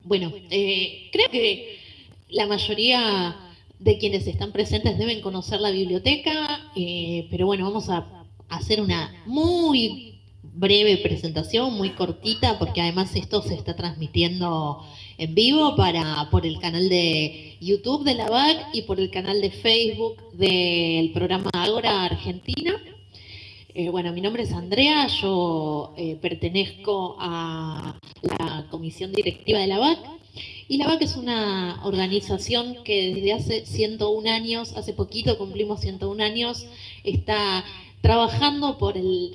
Bueno, creo que la mayoría de quienes están presentes deben conocer la biblioteca, pero bueno, vamos a hacer una muy breve presentación, muy cortita, porque además esto se está transmitiendo en vivo por el canal de YouTube de la BAC y por el canal de Facebook del programa Ágora Argentina. Bueno, mi nombre es Andrea, yo pertenezco a la comisión directiva de la BAC, y la BAC es una organización que desde hace 101 años, hace poquito cumplimos 101 años, está trabajando por el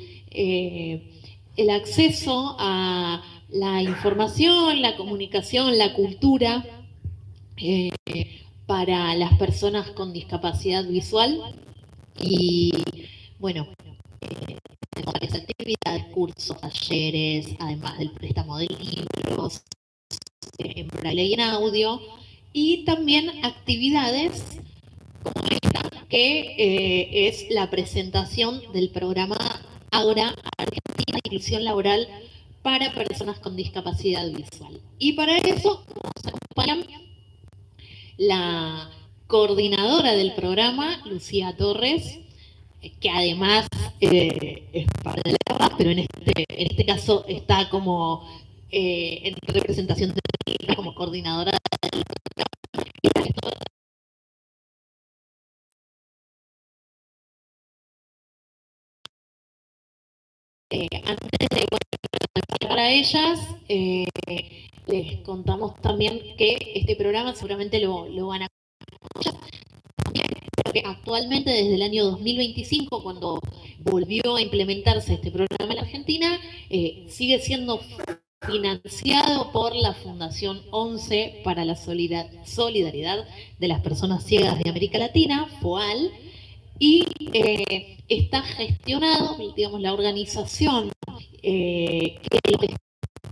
acceso a la información, la comunicación, la cultura eh, para las personas con discapacidad visual. Y bueno, tenemos varias actividades, cursos, talleres, además del préstamo de libros, en braille y en audio, y también actividades como esta, que es la presentación del programa Ágora Argentina, Inclusión Laboral para Personas con Discapacidad Visual. Y para eso nos acompaña la coordinadora del programa, Lucía Torres, que además es parte de la BAC, pero en este caso está como en representación de como coordinadora del programa. Antes de para ellas, les contamos también que este programa seguramente lo van a escuchar. Porque actualmente, desde el año 2025, cuando volvió a implementarse este programa en la Argentina, sigue siendo financiado por la Fundación 11 para la Solidaridad de las Personas Ciegas de América Latina, FOAL, y está gestionado, digamos, la organización que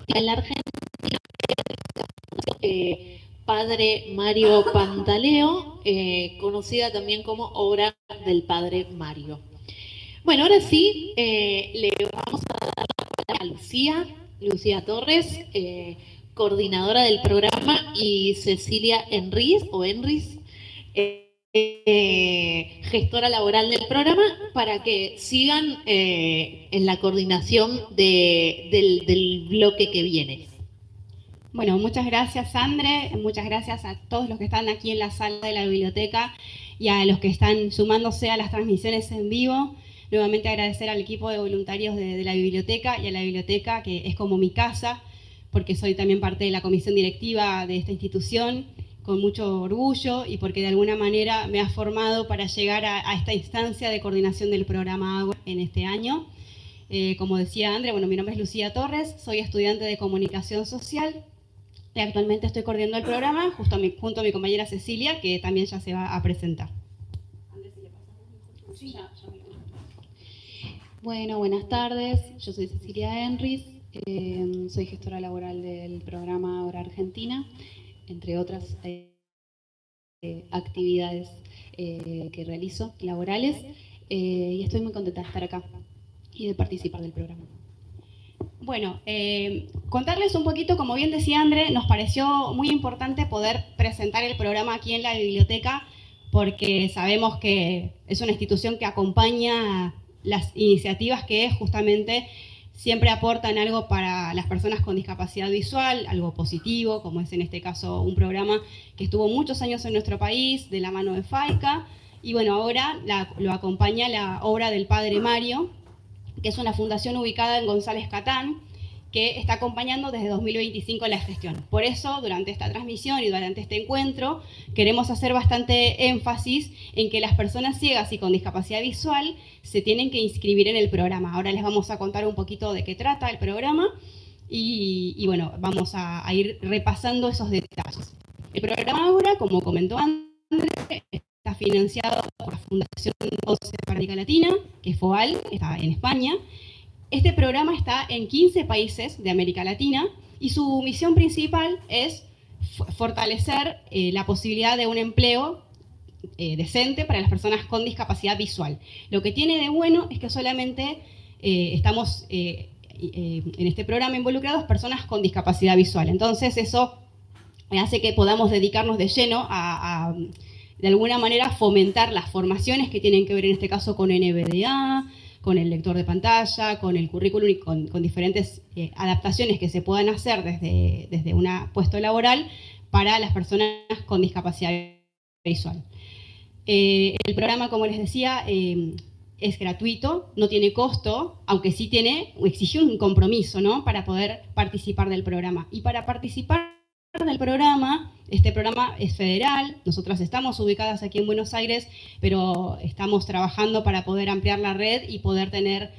en la Argentina, Padre Mario Pantaleo, conocida también como Obra del Padre Mario. Bueno, ahora sí, le vamos a dar la palabra a Lucía Torres, coordinadora del programa, y Cecilia Enriz, gestora laboral del programa, para que sigan en la coordinación del bloque que viene. Bueno, muchas gracias, Andre, muchas gracias a todos los que están aquí en la sala de la biblioteca y a los que están sumándose a las transmisiones en vivo. Nuevamente agradecer al equipo de voluntarios de la biblioteca y a la biblioteca, que es como mi casa, porque soy también parte de la comisión directiva de esta institución, con mucho orgullo, y porque de alguna manera me ha formado para llegar a esta instancia de coordinación del programa Ágora en este año. Como decía Andre, bueno, mi nombre es Lucía Torres, soy estudiante de Comunicación Social y actualmente estoy coordinando el programa junto a mi compañera Cecilia, que también ya se va a presentar. Bueno, buenas tardes. Yo soy Cecilia Enriz, soy gestora laboral del programa Ágora Argentina, entre otras actividades que realizo laborales, y estoy muy contenta de estar acá y de participar del programa. Bueno, contarles un poquito, como bien decía André, nos pareció muy importante poder presentar el programa aquí en la biblioteca, porque sabemos que es una institución que acompaña las iniciativas que justamente siempre aportan algo para las personas con discapacidad visual, algo positivo, como es en este caso un programa que estuvo muchos años en nuestro país, de la mano de FAICA, y bueno, ahora lo acompaña la obra del Padre Mario, que es una fundación ubicada en González Catán, que está acompañando desde 2025 la gestión. Por eso, durante esta transmisión y durante este encuentro, queremos hacer bastante énfasis en que las personas ciegas y con discapacidad visual se tienen que inscribir en el programa. Ahora les vamos a contar un poquito de qué trata el programa y bueno, vamos a ir repasando esos detalles. El programa ahora, como comentó Andrés, está financiado por la Fundación 11 para América Latina, que es FOAL, está en España. Este programa está en 15 países de América Latina y su misión principal es fortalecer la posibilidad de un empleo decente para las personas con discapacidad visual. Lo que tiene de bueno es que solamente estamos en este programa involucrados personas con discapacidad visual. Entonces eso hace que podamos dedicarnos de lleno a de alguna manera, fomentar las formaciones que tienen que ver en este caso con NVDA, con el lector de pantalla, con el currículum y con diferentes adaptaciones que se puedan hacer desde un puesto laboral para las personas con discapacidad visual. El programa, como les decía, es gratuito, no tiene costo, aunque sí exige un compromiso, ¿no?, para poder participar del programa. Y para participar del programa, este programa es federal, nosotras estamos ubicadas aquí en Buenos Aires, pero estamos trabajando para poder ampliar la red y poder tener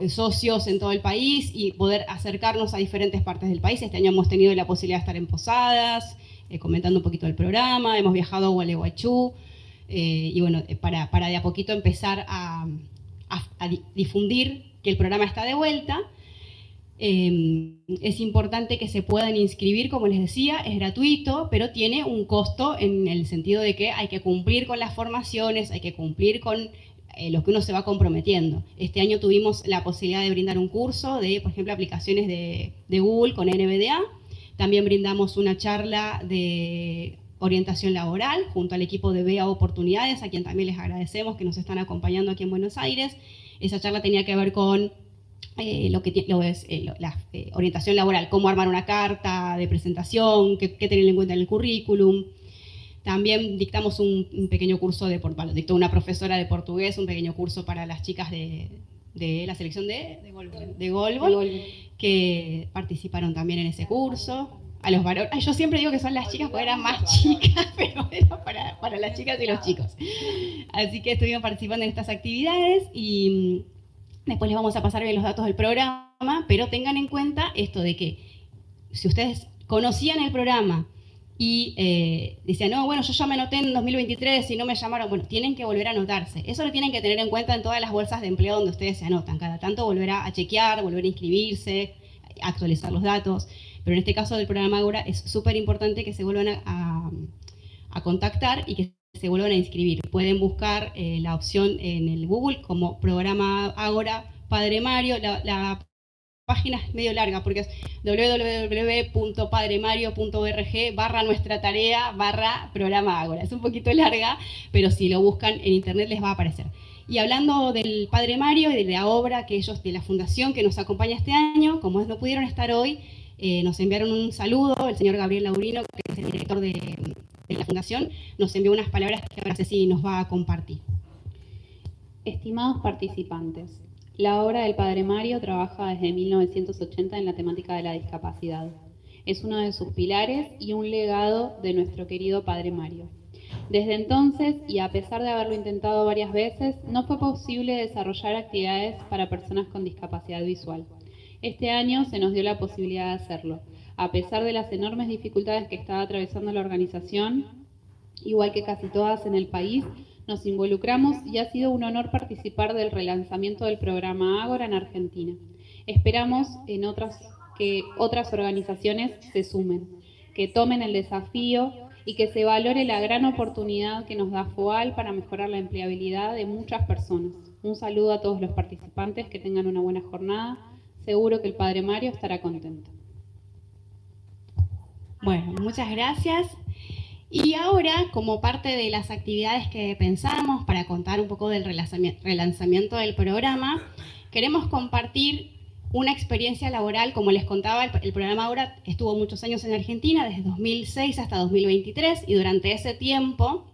socios en todo el país y poder acercarnos a diferentes partes del país. Este año hemos tenido la posibilidad de estar en Posadas, comentando un poquito del programa, hemos viajado a Gualeguaychú, y bueno, para de a poquito empezar a difundir que el programa está de vuelta. Es importante que se puedan inscribir, como les decía, es gratuito, pero tiene un costo en el sentido de que hay que cumplir con las formaciones, hay que cumplir con lo que uno se va comprometiendo. Este año tuvimos la posibilidad de brindar un curso de, por ejemplo, aplicaciones de Google con NVDA. También brindamos una charla de orientación laboral junto al equipo de BEA Oportunidades, a quien también les agradecemos que nos están acompañando aquí en Buenos Aires. Esa charla tenía que ver con la orientación laboral, cómo armar una carta de presentación, qué tener en cuenta en el currículum. También dictamos un pequeño curso dictó una profesora de portugués, un pequeño curso para las chicas de la selección de Golbol, que participaron también en ese curso. A los varones, yo siempre digo que son las chicas porque eran más chicas, pero era para las chicas y los chicos. Así que estuvimos participando en estas actividades y después les vamos a pasar bien los datos del programa, pero tengan en cuenta esto de que si ustedes conocían el programa y decían, no, bueno, yo ya me anoté en 2023 y no me llamaron, bueno, tienen que volver a anotarse. Eso lo tienen que tener en cuenta en todas las bolsas de empleo donde ustedes se anotan. Cada tanto volver a chequear, volver a inscribirse, actualizar los datos. Pero en este caso del programa Ágora es súper importante que se vuelvan a contactar y que se vuelvan a inscribir. Pueden buscar la opción en el Google como programa Ágora Padre Mario. La página es medio larga porque es www.padremario.org/nuestra tarea/programa Ágora. Es un poquito larga, pero si lo buscan en internet les va a aparecer. Y hablando del Padre Mario y de la obra que ellos, de la fundación que nos acompaña este año, como no pudieron estar hoy, nos enviaron un saludo, el señor Gabriel Laurino, que es el director de la fundación, nos envió unas palabras que ahora Ceci nos va a compartir. Estimados participantes, la obra del Padre Mario trabaja desde 1980 en la temática de la discapacidad. Es uno de sus pilares y un legado de nuestro querido Padre Mario. Desde entonces, y a pesar de haberlo intentado varias veces, no fue posible desarrollar actividades para personas con discapacidad visual. Este año se nos dio la posibilidad de hacerlo, a pesar de las enormes dificultades que estaba atravesando la organización. Igual que casi todas en el país, nos involucramos y ha sido un honor participar del relanzamiento del programa Ágora en Argentina. Esperamos que otras organizaciones se sumen, que tomen el desafío y que se valore la gran oportunidad que nos da FOAL para mejorar la empleabilidad de muchas personas. Un saludo a todos los participantes, que tengan una buena jornada. Seguro que el Padre Mario estará contento. Bueno, muchas gracias. Y ahora, como parte de las actividades que pensamos para contar un poco del relanzamiento del programa, queremos compartir una experiencia laboral. Como les contaba, el programa Ágora estuvo muchos años en Argentina, desde 2006 hasta 2023, y durante ese tiempo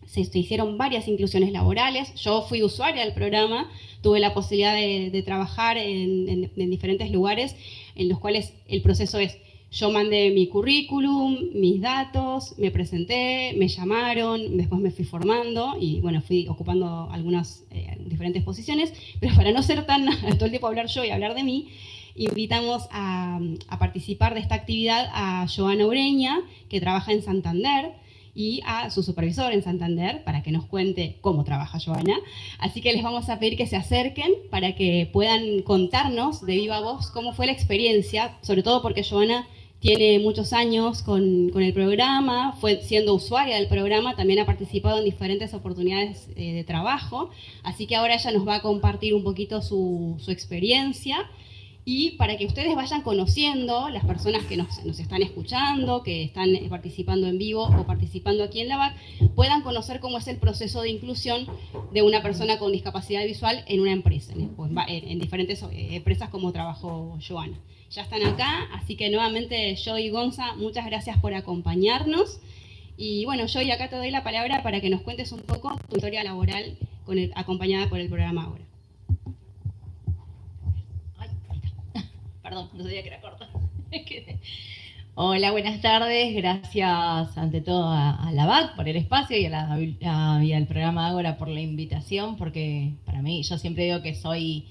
se hicieron varias inclusiones laborales. Yo fui usuaria del programa, tuve la posibilidad de trabajar en diferentes lugares en los cuales el proceso es: yo mandé mi currículum, mis datos, me presenté, me llamaron, después me fui formando y bueno, fui ocupando algunas diferentes posiciones, pero para no ser todo el tiempo hablar yo y hablar de mí, invitamos a participar de esta actividad a Joana Ureña, que trabaja en Santander, y a su supervisor en Santander, para que nos cuente cómo trabaja Joana. Así que les vamos a pedir que se acerquen para que puedan contarnos de viva voz cómo fue la experiencia, sobre todo porque Joana tiene muchos años con el programa, fue siendo usuaria del programa, también ha participado en diferentes oportunidades de trabajo, así que ahora ella nos va a compartir un poquito su experiencia y para que ustedes vayan conociendo, las personas que nos están escuchando, que están participando en vivo o participando aquí en la BAC, puedan conocer cómo es el proceso de inclusión de una persona con discapacidad visual en una empresa, en diferentes empresas como trabajó Joana. Ya están acá, así que nuevamente Joy y Gonza, muchas gracias por acompañarnos. Y bueno, Joy, acá te doy la palabra para que nos cuentes un poco tu historia laboral acompañada por el programa Ahora. Perdón, no sabía que era corta. Hola, buenas tardes. Gracias ante todo a la BAC por el espacio y al programa Ágora por la invitación, porque para mí, yo siempre digo que soy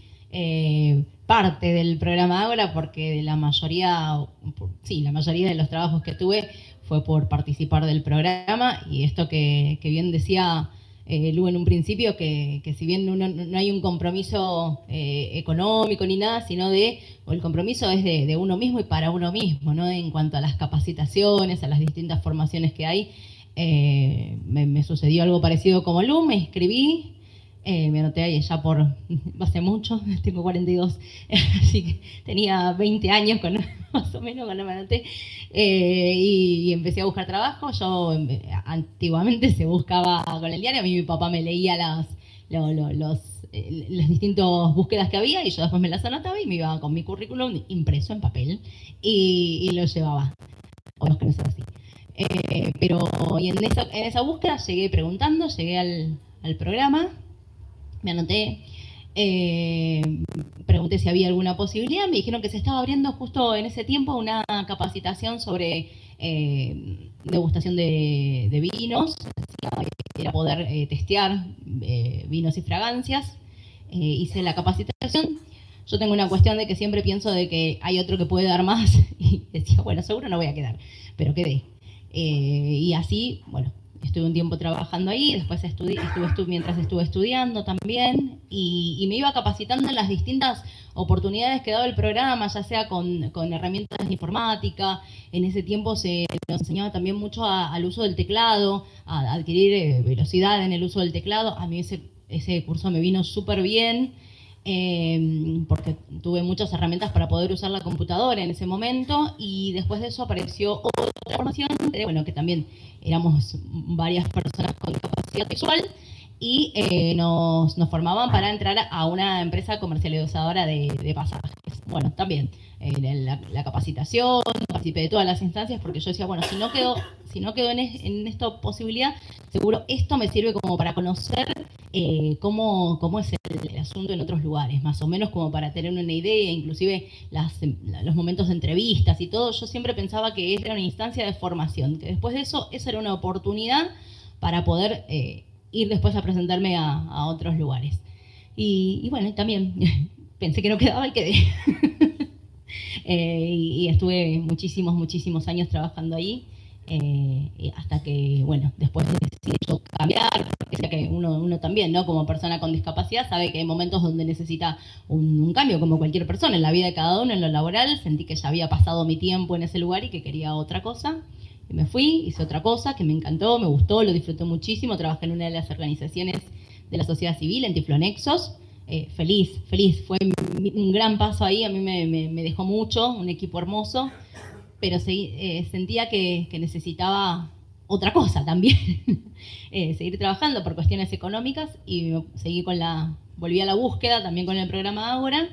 parte del programa Ágora porque la mayoría de los trabajos que tuve fue por participar del programa, y esto que bien decía Lu en un principio, que si bien no hay un compromiso económico ni nada, sino el compromiso es de uno mismo y para uno mismo, ¿no? En cuanto a las capacitaciones, a las distintas formaciones que hay, me sucedió algo parecido como Lu, me inscribí, me anoté ahí ya hace mucho, tengo 42, así que tenía 20 años más o menos cuando me anoté, y empecé a buscar trabajo. Yo antiguamente se buscaba con el diario, a mí mi papá me leía las distintas búsquedas que había y yo después me las anotaba y me iba con mi currículum impreso en papel y lo llevaba, o los que no son así. Y en esa búsqueda llegué al programa, me anoté, pregunté si había alguna posibilidad, me dijeron que se estaba abriendo justo en ese tiempo una capacitación sobre degustación de vinos, era poder testear vinos y fragancias. Hice la capacitación. Yo tengo una cuestión de que siempre pienso de que hay otro que puede dar más y decía, bueno, seguro no voy a quedar, pero quedé. Y así, bueno, estuve un tiempo trabajando ahí, después mientras estuve estudiando también, y me iba capacitando en las distintas oportunidades que daba el programa, ya sea con herramientas de informática. En ese tiempo se nos enseñaba también mucho al uso del teclado, a adquirir velocidad en el uso del teclado. A mí ese curso me vino súper bien, porque tuve muchas herramientas para poder usar la computadora en ese momento, y después de eso apareció otra formación, que también éramos varias personas con discapacidad visual, y nos formaban para entrar a una empresa comercializadora de pasajes. Bueno, también la capacitación, participé de todas las instancias, porque yo decía, bueno, si no quedo en esta posibilidad, seguro esto me sirve como para conocer cómo es el asunto en otros lugares, más o menos como para tener una idea, inclusive los momentos de entrevistas y todo. Yo siempre pensaba que era una instancia de formación, que después de eso, esa era una oportunidad para poder ir después a presentarme a otros lugares. Y bueno, también pensé que no quedaba y quedé. Y estuve muchísimos años trabajando ahí, hasta que, bueno, después decidí yo cambiar, porque sé que uno también, ¿no? Como persona con discapacidad, sabe que hay momentos donde necesita un cambio, como cualquier persona, en la vida de cada uno, en lo laboral. Sentí que ya había pasado mi tiempo en ese lugar y que quería otra cosa. Y me fui, hice otra cosa que me encantó, me gustó, lo disfruté muchísimo. Trabajé en una de las organizaciones de la sociedad civil, en Tiflonexos. Feliz, fue un gran paso ahí, a mí me dejó mucho, un equipo hermoso, pero sentía que necesitaba otra cosa también, seguir trabajando por cuestiones económicas, y volví a la búsqueda también con el programa Ágora.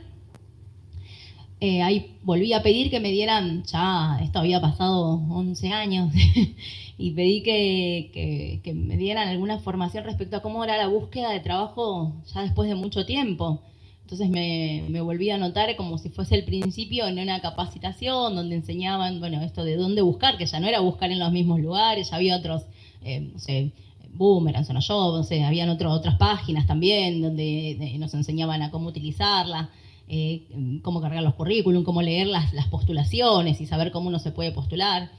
Ahí volví a pedir que me dieran, ya esto había pasado 11 años, y pedí que me dieran alguna formación respecto a cómo era la búsqueda de trabajo ya después de mucho tiempo. Entonces me volví a anotar como si fuese el principio en una capacitación donde enseñaban, bueno, esto de dónde buscar, que ya no era buscar en los mismos lugares, ya había otros, no sé, Boomerang, Sonojob, no sé, habían otras páginas también donde nos enseñaban a cómo utilizarla. Cómo cargar los currículum, cómo leer las postulaciones y saber cómo uno se puede postular.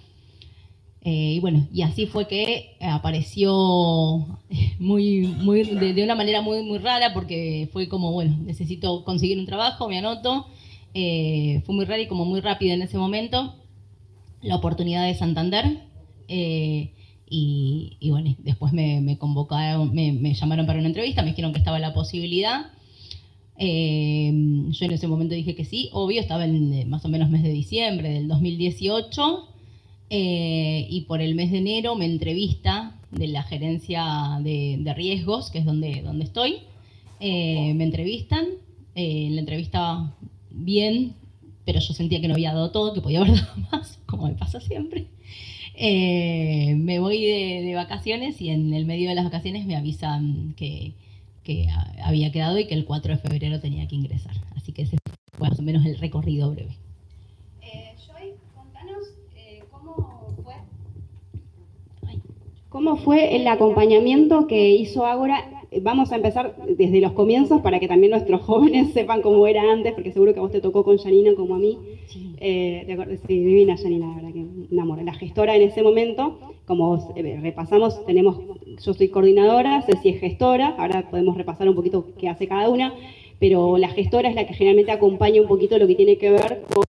Y bueno, y así fue que apareció de una manera muy rara, porque fue como, bueno, necesito conseguir un trabajo, me anoto. Fue muy rara y como muy rápida en ese momento la oportunidad de Santander. Y bueno, después me convocaron, me llamaron para una entrevista, me dijeron que estaba la posibilidad. Yo en ese momento dije que sí, obvio, estaba en más o menos mes de diciembre del 2018, y por el mes de enero me entrevista de la gerencia de riesgos, que es donde estoy. Me entrevistan, en la entrevista bien, pero yo sentía que no había dado todo, que podía haber dado más, como me pasa siempre. Me voy de vacaciones y en el medio de las vacaciones me avisan que había quedado y que el 4 de febrero tenía que ingresar. Así que ese fue más o menos el recorrido breve. Joy, contanos cómo fue el acompañamiento que hizo Ágora. Vamos a empezar desde los comienzos para que también nuestros jóvenes sepan cómo era antes, porque seguro que a vos te tocó con Janina como a mí. Sí. Sí, divina Janina, la verdad que un amor. La gestora en ese momento, como repasamos, yo soy coordinadora, Ceci es gestora, ahora podemos repasar un poquito qué hace cada una, pero la gestora es la que generalmente acompaña un poquito lo que tiene que ver con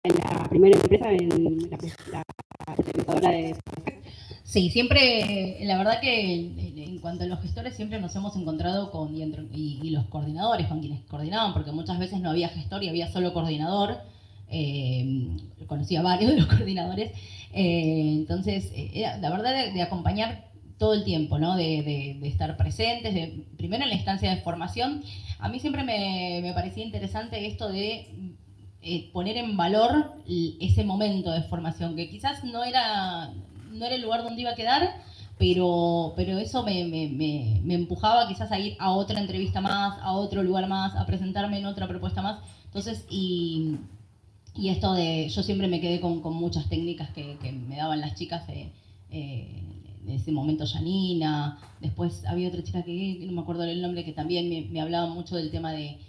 la primera empresa, en la organizadora de... Sí, siempre, la verdad que en cuanto a los gestores siempre nos hemos encontrado con, y los coordinadores, con quienes coordinaban, porque muchas veces no había gestor y había solo coordinador. Conocí a varios de los coordinadores, entonces era la verdad de acompañar todo el tiempo, ¿no? De estar presentes, primero en la instancia de formación. A mí siempre me parecía interesante esto de poner en valor ese momento de formación, que quizás no era el lugar donde iba a quedar, pero eso me empujaba quizás a ir a otra entrevista más, a otro lugar más, a presentarme en otra propuesta más. Entonces, y esto de, yo siempre me quedé con muchas técnicas que me daban las chicas, en ese momento Janina, después había otra chica que no me acuerdo el nombre, que también me hablaba mucho del tema de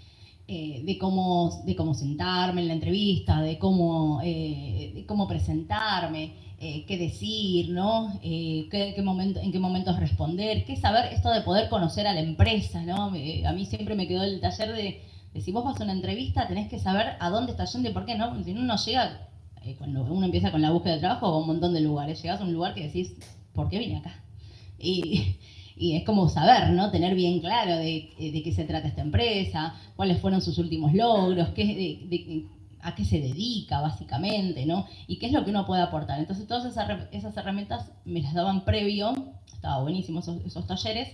cómo sentarme en la entrevista, de cómo presentarme, qué decir, ¿no? En qué momentos responder, qué saber, esto de poder conocer a la empresa, ¿no? A mí siempre me quedó el taller de si vos vas a una entrevista tenés que saber a dónde estás yendo y por qué, ¿no? Porque si uno llega, cuando uno empieza con la búsqueda de trabajo, va a un montón de lugares, llegás a un lugar que decís, ¿por qué vine acá? Y es como saber, ¿no? Tener bien claro de qué se trata esta empresa, cuáles fueron sus últimos logros, a qué se dedica básicamente, ¿no? Y qué es lo que uno puede aportar. Entonces todas esas herramientas me las daban previo, estaba buenísimo esos talleres,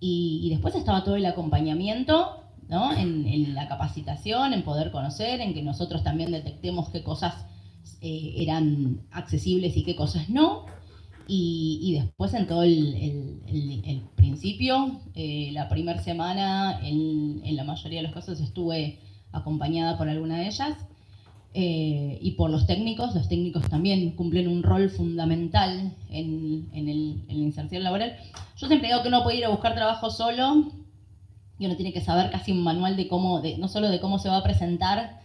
y después estaba todo el acompañamiento, ¿no? En la capacitación, en poder conocer, en que nosotros también detectemos qué cosas eran accesibles y qué cosas no. Y después en todo el principio, la primera semana, en la mayoría de los casos estuve acompañada por alguna de ellas, y por los técnicos también cumplen un rol fundamental en la inserción laboral. Yo siempre digo que uno puede ir a buscar trabajo solo, y uno tiene que saber casi un manual de cómo, no solo de cómo se va a presentar,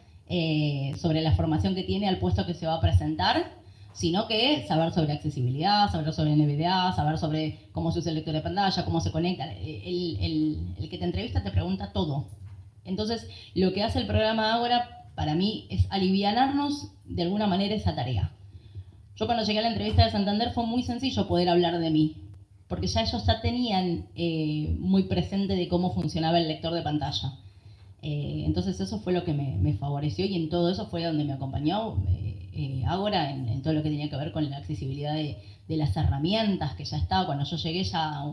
sobre la formación que tiene al puesto que se va a presentar, sino que saber sobre accesibilidad, saber sobre NVDA, saber sobre cómo se usa el lector de pantalla, cómo se conecta. El que te entrevista te pregunta todo. Entonces, lo que hace el programa Ágora, para mí, es alivianarnos de alguna manera esa tarea. Yo cuando llegué a la entrevista de Santander fue muy sencillo poder hablar de mí, porque ya ellos ya tenían muy presente de cómo funcionaba el lector de pantalla. Entonces eso fue lo que me favoreció, y en todo eso fue donde me acompañó Ágora, en todo lo que tenía que ver con la accesibilidad de las herramientas que ya estaba. Cuando yo llegué ya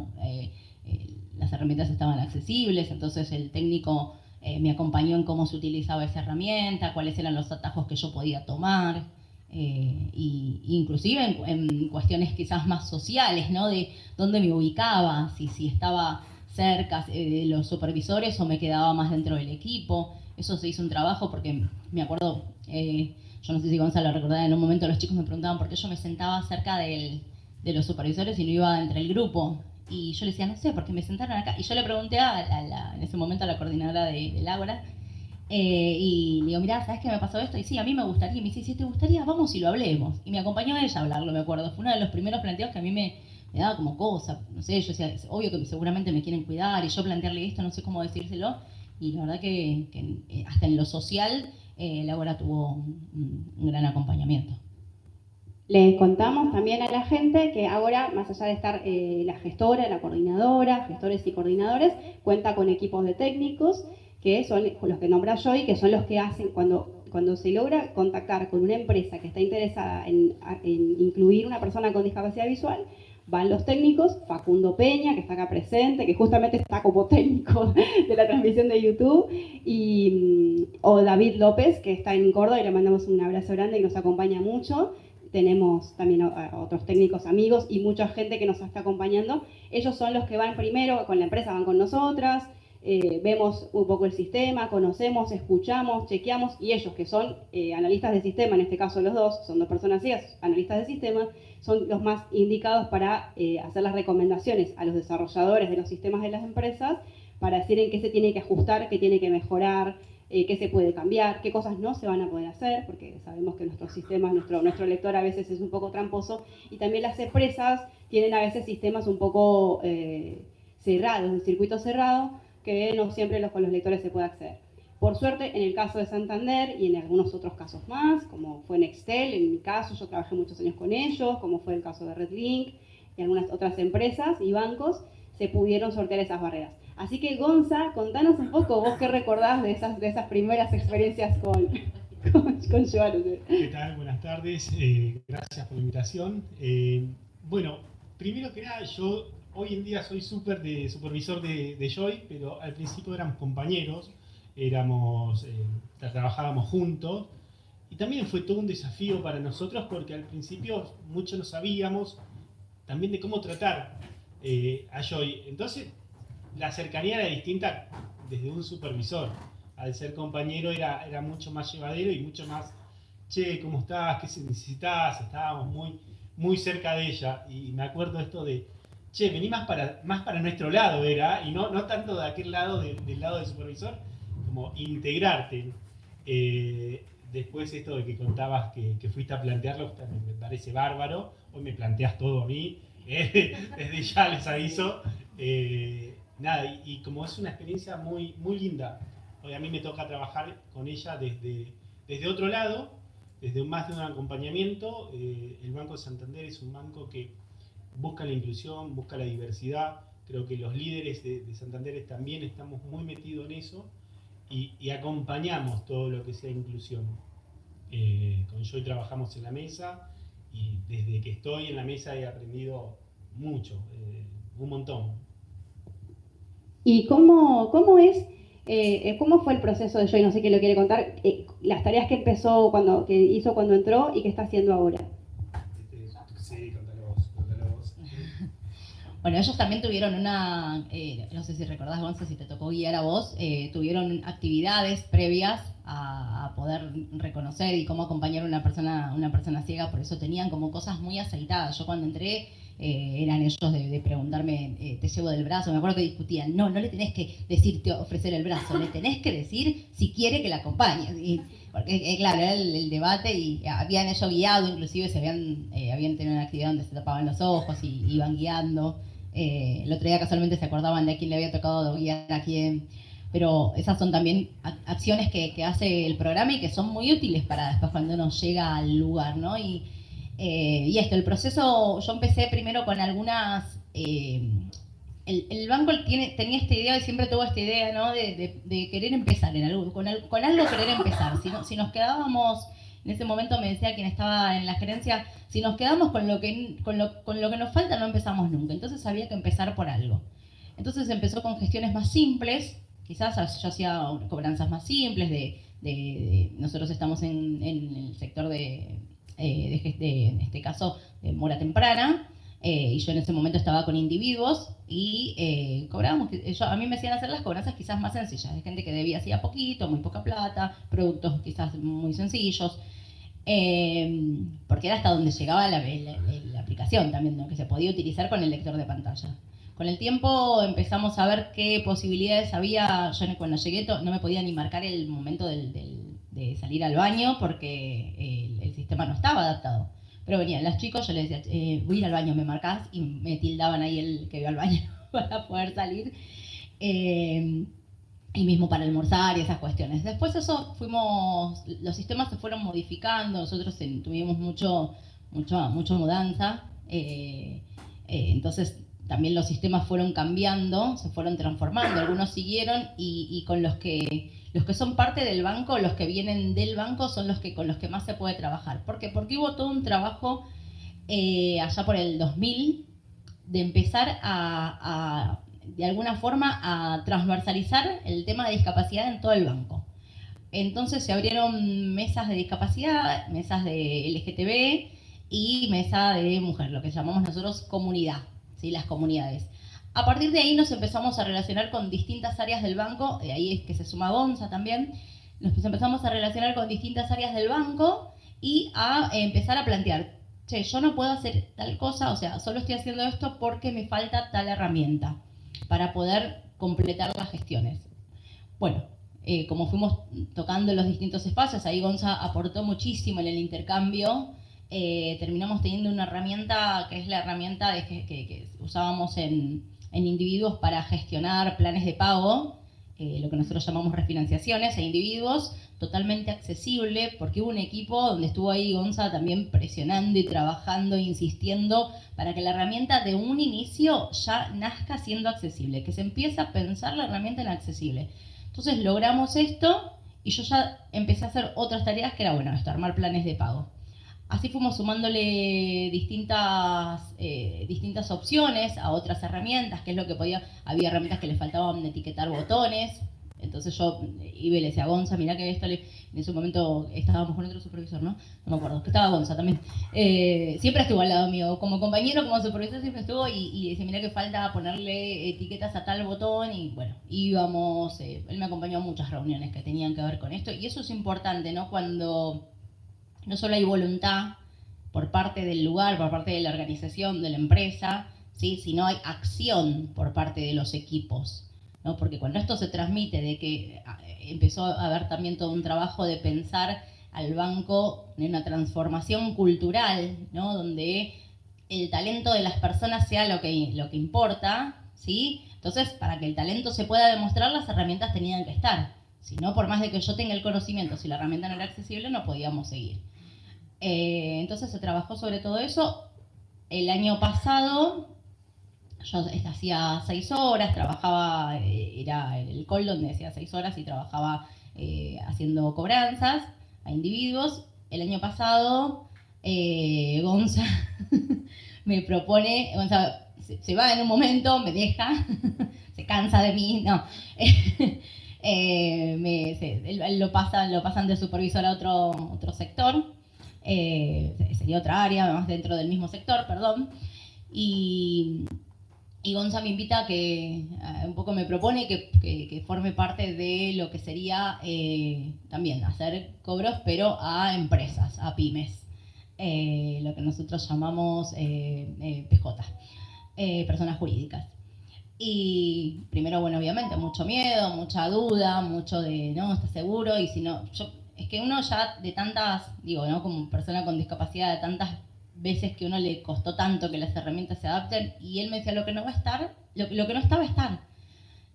las herramientas estaban accesibles, entonces el técnico me acompañó en cómo se utilizaba esa herramienta, cuáles eran los atajos que yo podía tomar, y inclusive en cuestiones quizás más sociales, ¿no? De dónde me ubicaba, si estaba cerca de los supervisores o me quedaba más dentro del equipo. Eso se hizo un trabajo porque me acuerdo, yo no sé si Gonzalo recordaba, en un momento los chicos me preguntaban por qué yo me sentaba cerca de los supervisores y no iba entre el grupo. Y yo les decía, no sé, porque me sentaron acá. Y yo le pregunté en ese momento a la coordinadora del Ágora, y le digo, mirá, ¿sabes qué me pasó esto? Y sí, a mí me gustaría. Y me dice, si te gustaría, vamos y lo hablemos. Y me acompañó a ella a hablarlo, me acuerdo. Fue uno de los primeros planteos que a mí me daba como cosa. No sé, yo decía, es obvio que seguramente me quieren cuidar, y yo plantearle esto, no sé cómo decírselo. Y la verdad que hasta en lo social, el Ágora tuvo un gran acompañamiento. Les contamos también a la gente que ahora, más allá de estar la gestora, la coordinadora, gestores y coordinadores, cuenta con equipos de técnicos, que son los que nombra Joy, que son los que hacen cuando se logra contactar con una empresa que está interesada en incluir una persona con discapacidad visual. Van los técnicos, Facundo Peña, que está acá presente, que justamente está como técnico de la transmisión de YouTube, o David López, que está en Córdoba y le mandamos un abrazo grande y nos acompaña mucho. Tenemos también otros técnicos amigos y mucha gente que nos está acompañando. Ellos son los que van primero con la empresa, van con nosotras, vemos un poco el sistema, conocemos, escuchamos, chequeamos, y ellos que son analistas de sistema, en este caso los dos, son dos personas ciegas, analistas de sistema, son los más indicados para hacer las recomendaciones a los desarrolladores de los sistemas de las empresas para decir en qué se tiene que ajustar, qué tiene que mejorar, qué se puede cambiar, qué cosas no se van a poder hacer, porque sabemos que nuestros sistemas, nuestro lector a veces es un poco tramposo, y también las empresas tienen a veces sistemas un poco cerrados, un circuito cerrado, que no siempre con los lectores se puede acceder. Por suerte, en el caso de Santander y en algunos otros casos más, como fue Nextel, en mi caso, yo trabajé muchos años con ellos, como fue el caso de Redlink y algunas otras empresas y bancos, se pudieron sortear esas barreras. Así que, Gonza, contanos un poco, vos qué recordás de esas primeras experiencias con Joan. ¿Qué tal? Buenas tardes, gracias por la invitación. Bueno, primero que nada, yo hoy en día soy supervisor de Joy, pero al principio éramos compañeros, trabajábamos juntos, y también fue todo un desafío para nosotros porque al principio mucho no sabíamos también de cómo tratar a Joy. Entonces, la cercanía era distinta desde un supervisor. Al ser compañero era mucho más llevadero y mucho más, che, ¿cómo estás? ¿Qué necesitas? Estábamos muy cerca de ella. Y me acuerdo esto de, che, vení más para nuestro lado, era, y no tanto de aquel lado, del lado del supervisor, como integrarte. Después esto de que contabas que fuiste a plantearlo, me parece bárbaro. Hoy me planteas todo a mí, desde ya les aviso. Nada, y como es una experiencia muy linda, hoy a mí me toca trabajar con ella desde otro lado, desde más de un acompañamiento. El Banco de Santander es un banco que busca la inclusión, busca la diversidad. Creo que los líderes de Santander también estamos muy metidos en eso y acompañamos todo lo que sea inclusión. Con Joy trabajamos en la mesa y desde que estoy en la mesa he aprendido mucho, un montón. ¿Y cómo fue el proceso de Joy? No sé quién lo quiere contar, las tareas que hizo cuando entró y qué está haciendo ahora. Sí, contalo vos. Bueno, ellos también tuvieron no sé si recordás, Gonza, si te tocó guiar a vos, tuvieron actividades previas a poder reconocer y cómo acompañar a una persona ciega, por eso tenían como cosas muy aceitadas. Yo cuando entré, eran ellos de preguntarme, te llevo del brazo, me acuerdo que discutían, no le tenés que decirte ofrecer el brazo, le tenés que decir si quiere que la acompañes. Porque, claro, era el debate y habían ellos guiado, inclusive habían tenido una actividad donde se tapaban los ojos y iban guiando. El otro día casualmente se acordaban de a quién le había tocado guiar a quién. Pero esas son también acciones que hace el programa y que son muy útiles para después cuando uno llega al lugar, ¿no? Y el proceso, yo empecé primero con algunas... El banco tenía esta idea y siempre tuvo esta idea, ¿no? de querer empezar en algo, con algo querer empezar. Si nos quedábamos, en ese momento me decía quien estaba en la gerencia, si nos quedamos con lo que nos falta no empezamos nunca. Entonces había que empezar por algo. Entonces empezó con gestiones más simples, quizás yo hacía cobranzas más simples nosotros estamos en el sector en este caso, de mora temprana, y yo en ese momento estaba con individuos y cobrábamos, a mí me hacían hacer las cobranzas quizás más sencillas, de gente que debía hacía poquito, muy poca plata, productos quizás muy sencillos, porque era hasta donde llegaba la aplicación también, ¿no? Que se podía utilizar con el lector de pantalla. Con el tiempo empezamos a ver qué posibilidades había. Yo cuando llegué no me podía ni marcar el momento de salir al baño porque el sistema no estaba adaptado. Pero venían los chicos, yo les decía, voy a ir al baño, ¿me marcás? Y me tildaban ahí el que iba al baño para poder salir. Y mismo para almorzar y esas cuestiones. Después los sistemas se fueron modificando, nosotros tuvimos mucha mudanza. Entonces también los sistemas fueron cambiando, se fueron transformando, algunos siguieron y con los que son parte del banco, los que vienen del banco son con los que más se puede trabajar. ¿Por qué? Porque hubo todo un trabajo allá por el 2000 de empezar de alguna forma a transversalizar el tema de discapacidad en todo el banco. Entonces se abrieron mesas de discapacidad, mesas de LGTB y mesa de mujer, lo que llamamos nosotros comunidad, ¿sí? Las comunidades. A partir de ahí nos empezamos a relacionar con distintas áreas del banco, ahí es que se suma Gonza también, nos empezamos a relacionar con distintas áreas del banco y a empezar a plantear, che, yo no puedo hacer tal cosa, o sea, solo estoy haciendo esto porque me falta tal herramienta para poder completar las gestiones. Bueno, como fuimos tocando los distintos espacios, ahí Gonza aportó muchísimo en el intercambio. Terminamos teniendo una herramienta que es la herramienta que usábamos en individuos para gestionar planes de pago, lo que nosotros llamamos refinanciaciones a individuos, totalmente accesible, porque hubo un equipo donde estuvo ahí Gonza también presionando y trabajando, insistiendo, para que la herramienta de un inicio ya nazca siendo accesible, que se empiece a pensar la herramienta en accesible. Entonces logramos esto y yo ya empecé a hacer otras tareas que era, bueno, esto, armar planes de pago. Así fuimos sumándole distintas opciones a otras herramientas, que es lo que podía. Había herramientas que le faltaban etiquetar botones. Entonces yo iba y le decía a Gonza, mirá que esto en ese momento estábamos con otro supervisor, ¿no? No me acuerdo, que estaba Gonza también. Siempre estuvo al lado mío, como compañero, como supervisor siempre estuvo y decía, mirá que falta ponerle etiquetas a tal botón y bueno, íbamos, él me acompañó a muchas reuniones que tenían que ver con esto y eso es importante, ¿no? Cuando no solo hay voluntad por parte del lugar, por parte de la organización, de la empresa, ¿sí? Sino hay acción por parte de los equipos, ¿no? Porque cuando esto se transmite de que empezó a haber también todo un trabajo de pensar al banco en una transformación cultural, ¿no? Donde el talento de las personas sea lo que importa, ¿sí? Entonces, para que el talento se pueda demostrar, las herramientas tenían que estar. Si no, por más de que yo tenga el conocimiento, si la herramienta no era accesible, no podíamos seguir. Entonces se trabajó sobre todo eso. El año pasado yo hacía 6 horas, trabajaba, era el call donde hacía 6 horas y trabajaba haciendo cobranzas a individuos. El año pasado Gonza me propone, Gonza se va en un momento, me deja, se cansa de mí, no. Lo pasan de supervisor a otro sector. Sería otra área, más dentro del mismo sector, perdón. Y Gonza me invita a que, un poco me propone que forme parte de lo que sería también hacer cobros, pero a empresas, a pymes. Lo que nosotros llamamos PJ, personas jurídicas. Y primero, bueno, obviamente, mucho miedo, mucha duda, mucho de, no, ¿estás seguro? Y si no, es que uno ya de tantas, digo, ¿no? Como persona con discapacidad, de tantas veces que uno le costó tanto que las herramientas se adapten, y él me decía, lo que no va a estar, lo que no está va a estar.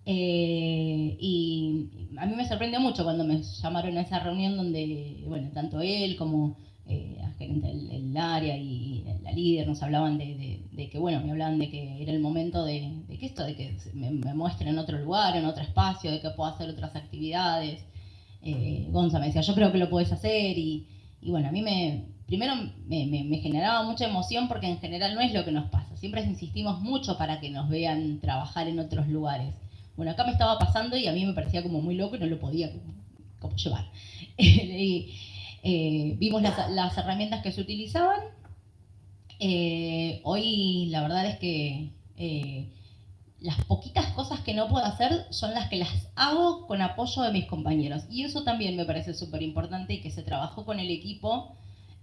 Y a mí me sorprendió mucho cuando me llamaron a esa reunión donde, bueno, tanto él como la gerente del área y la líder nos hablaban de que, bueno, me hablaban de que era el momento de que me muestren en otro lugar, en otro espacio, de que puedo hacer otras actividades. Gonza me decía, yo creo que lo puedes hacer y bueno, a mí primero me generaba mucha emoción porque en general no es lo que nos pasa, siempre insistimos mucho para que nos vean trabajar en otros lugares. Bueno, acá me estaba pasando y a mí me parecía como muy loco y no lo podía como llevar. Vimos las herramientas que se utilizaban. Hoy la verdad es que las poquitas cosas que no puedo hacer son las que las hago con apoyo de mis compañeros. Y eso también me parece súper importante y que se trabajó con el equipo.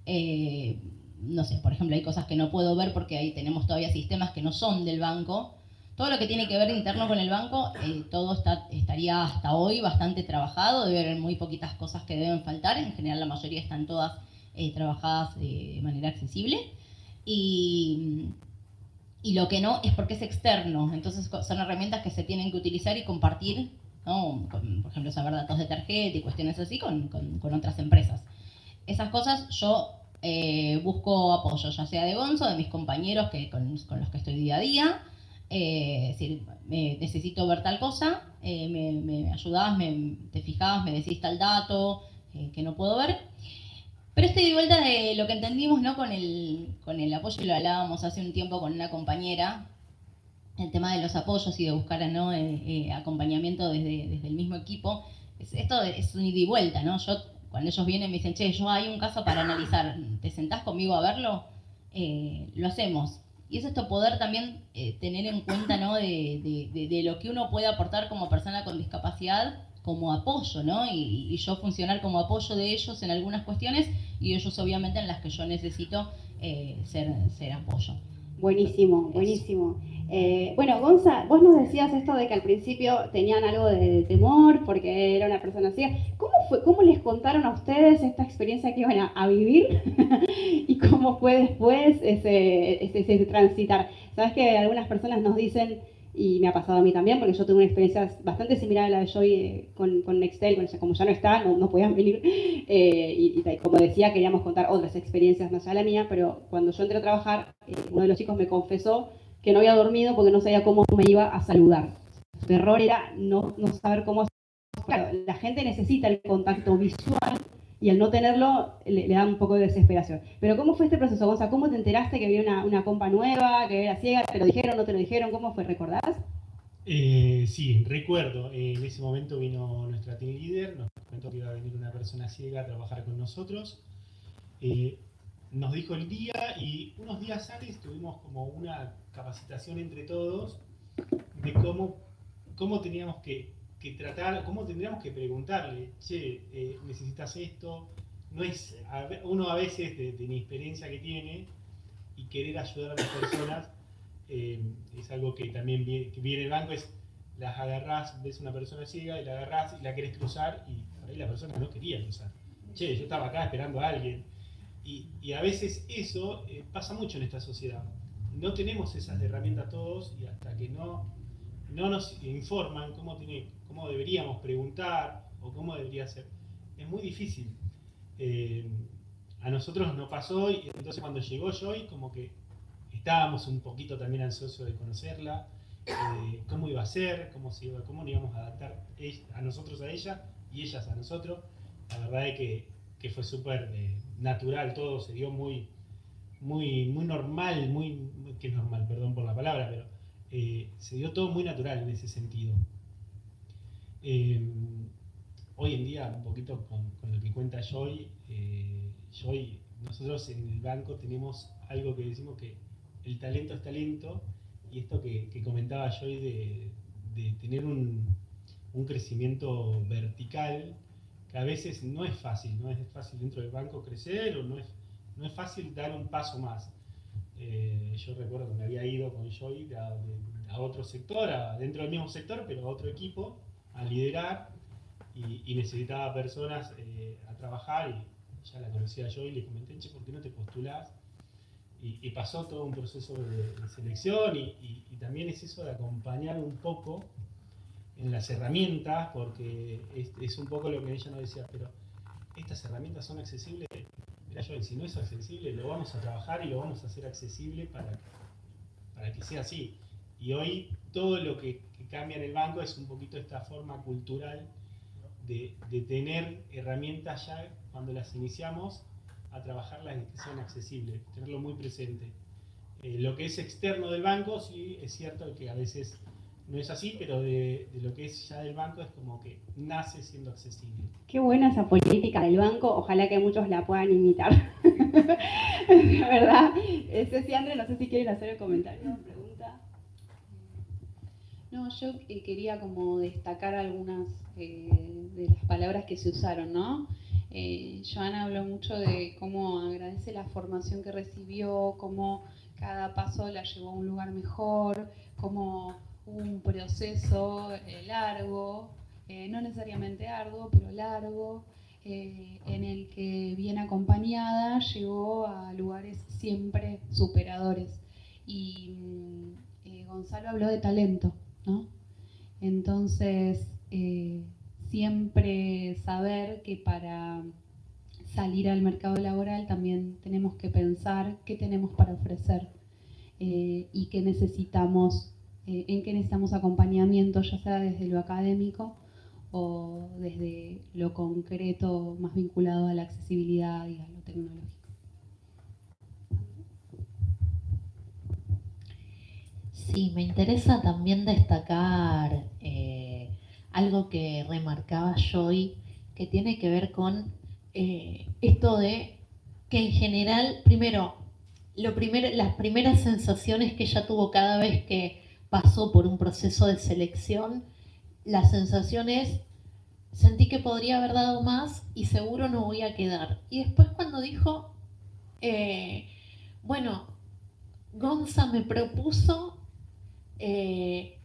No sé, por ejemplo, hay cosas que no puedo ver porque ahí tenemos todavía sistemas que no son del banco. Todo lo que tiene que ver interno con el banco, todo estaría hasta hoy bastante trabajado. Debe haber muy poquitas cosas que deben faltar. En general la mayoría están todas trabajadas de manera accesible. Y lo que no es porque es externo. Entonces son herramientas que se tienen que utilizar y compartir, ¿no? Por ejemplo, saber datos de tarjeta y cuestiones así con otras empresas. Esas cosas yo busco apoyo, ya sea de Gonzo, de mis compañeros con los que estoy día a día. Es decir, necesito ver tal cosa, me ayudás, te fijás, me decís tal dato que no puedo ver. Pero estoy de vuelta de lo que entendimos, ¿no? Con el apoyo, y lo hablábamos hace un tiempo con una compañera, el tema de los apoyos y de buscar, ¿no? Acompañamiento desde el mismo equipo. Esto es un ida y vuelta, ¿no? Cuando ellos vienen me dicen, che, hay un caso para analizar, ¿te sentás conmigo a verlo? Lo hacemos. Y es esto, poder también tener en cuenta, ¿no? de lo que uno puede aportar como persona con discapacidad como apoyo, ¿no? Y yo funcionar como apoyo de ellos en algunas cuestiones y ellos obviamente en las que yo necesito ser apoyo. Buenísimo, buenísimo. Bueno, Gonza, vos nos decías esto de que al principio tenían algo de temor porque era una persona ciega. ¿Cómo les contaron a ustedes esta experiencia que iban a vivir? ¿Y cómo fue después ese transitar? Sabes que algunas personas nos dicen, y me ha pasado a mí también, porque yo tuve una experiencia bastante similar a la de Joy con Nextel, como ya no está, no podían venir, y como decía, queríamos contar otras experiencias más allá de la mía, pero cuando yo entré a trabajar, uno de los chicos me confesó que no había dormido porque no sabía cómo me iba a saludar. Su terror era no saber cómo. Claro, la gente necesita el contacto visual y al no tenerlo le da un poco de desesperación. Pero ¿cómo fue este proceso, Gonza? ¿Cómo te enteraste que había una compa nueva, que era ciega? ¿Te lo dijeron, no te lo dijeron? ¿Cómo fue? ¿Recordás? Sí, recuerdo. En ese momento vino nuestra team leader, nos comentó que iba a venir una persona ciega a trabajar con nosotros. Nos dijo el día y unos días antes tuvimos como una capacitación entre todos de cómo teníamos que tratar, cómo tendríamos que preguntarle, che, necesitas esto. No es, uno a veces de mi experiencia que tiene y querer ayudar a las personas, es algo que también viene el banco, es las agarrás, ves una persona ciega y la agarrás y la querés cruzar y por ahí la persona no quería cruzar. Che, yo estaba acá esperando a alguien. Y a veces eso pasa mucho en esta sociedad. No tenemos esas herramientas todos y hasta que no nos informan cómo deberíamos preguntar o cómo debería ser, es muy difícil. A nosotros nos pasó y entonces cuando llegó Joy como que estábamos un poquito también ansiosos de conocerla, cómo iba a ser, cómo nos íbamos a adaptar a nosotros a ella y ellas a nosotros. La verdad es que fue súper natural, todo se dio muy normal, que es normal, perdón por la palabra, pero se dio todo muy natural en ese sentido. Hoy en día, un poquito con lo que cuenta Joy, nosotros en el banco tenemos algo que decimos que el talento es talento, y esto que comentaba Joy de tener un crecimiento vertical, que a veces no es fácil dentro del banco crecer, o no es fácil dar un paso más. Yo recuerdo que me había ido con Joy a otro sector, dentro del mismo sector, pero a otro equipo, a liderar, y necesitaba personas a trabajar, y ya la conocía yo y le comenté, che, ¿por qué no te postulás? Y pasó todo un proceso de selección, y también es eso de acompañar un poco en las herramientas, porque es un poco lo que ella nos decía, pero estas herramientas son accesibles. Mira, yo, si no es accesible, lo vamos a trabajar y lo vamos a hacer accesible para que sea así. Y hoy todo lo que cambia en el banco es un poquito esta forma cultural de tener herramientas ya cuando las iniciamos, a trabajarlas y que sean accesibles, tenerlo muy presente. Lo que es externo del banco, sí, es cierto que a veces no es así, pero de lo que es ya del banco es como que nace siendo accesible. Qué buena esa política del banco, ojalá que muchos la puedan imitar. La verdad. Ceci, André, no sé si quieren hacer el comentario, pregunta. No, yo quería como destacar algunas de las palabras que se usaron, ¿no? Joana habló mucho de cómo agradece la formación que recibió, cómo cada paso la llevó a un lugar mejor, cómo hubo un proceso largo, no necesariamente arduo, pero largo, en el que bien acompañada llegó a lugares siempre superadores. Y Gonzalo habló de talento, ¿no? Entonces, siempre saber que para salir al mercado laboral también tenemos que pensar qué tenemos para ofrecer y qué necesitamos, en qué necesitamos acompañamiento, ya sea desde lo académico o desde lo concreto más vinculado a la accesibilidad y a lo tecnológico. Sí, me interesa también destacar algo que remarcaba Joy, que tiene que ver con esto de que en general, las primeras sensaciones que ella tuvo cada vez que pasó por un proceso de selección, la sensación es, sentí que podría haber dado más y seguro no voy a quedar. Y después cuando dijo, bueno, Gonza me propuso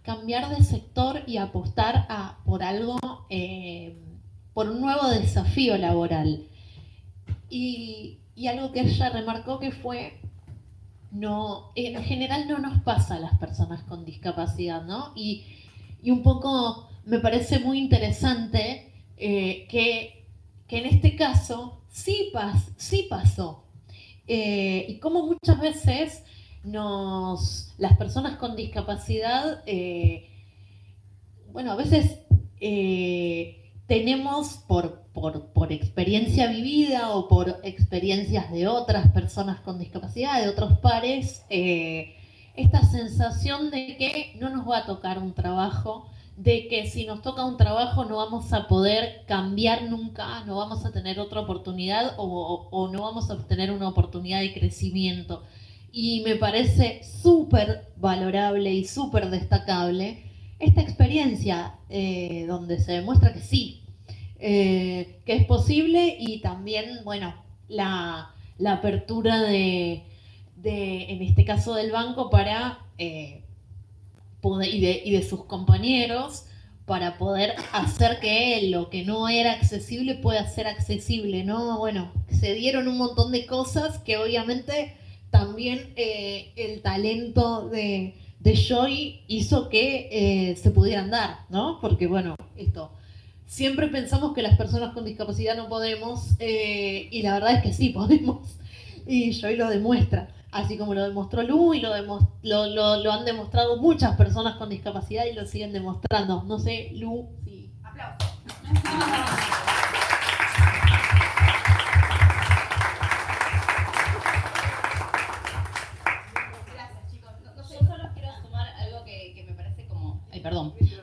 cambiar de sector y apostar por algo, por un nuevo desafío laboral. Y algo que ella remarcó que fue, no, en general no nos pasa a las personas con discapacidad, ¿no? Y un poco me parece muy interesante que en este caso sí pasó. Y como muchas veces las personas con discapacidad, bueno, a veces tenemos por experiencia vivida o por experiencias de otras personas con discapacidad, de otros pares, esta sensación de que no nos va a tocar un trabajo, de que si nos toca un trabajo no vamos a poder cambiar nunca, no vamos a tener otra oportunidad o no vamos a obtener una oportunidad de crecimiento. Y me parece súper valorable y súper destacable esta experiencia donde se demuestra que sí, que es posible, y también, bueno, la apertura en este caso del banco para poder, y de sus compañeros, para poder hacer que lo que no era accesible pueda ser accesible, ¿no? Bueno, se dieron un montón de cosas que obviamente también el talento de Joy hizo que se pudieran dar, ¿no? Porque, bueno, siempre pensamos que las personas con discapacidad no podemos, y la verdad es que sí podemos, y Joy lo demuestra, así como lo demostró Lu, y lo han demostrado muchas personas con discapacidad y lo siguen demostrando. No sé, Lu, sí. ¡Aplausos!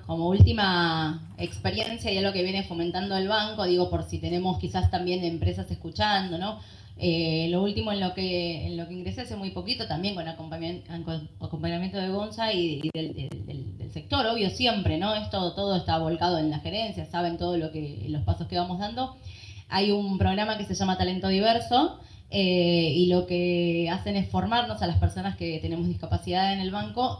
Como última experiencia y algo que viene fomentando el banco, digo, por si tenemos quizás también empresas escuchando, ¿no? Lo último en lo que ingresé hace muy poquito, también con acompañamiento de Gonza y del sector, obvio, siempre, ¿no? Todo está volcado en la gerencia, saben todo los pasos que vamos dando. Hay un programa que se llama Talento Diverso, y lo que hacen es formarnos a las personas que tenemos discapacidad en el banco.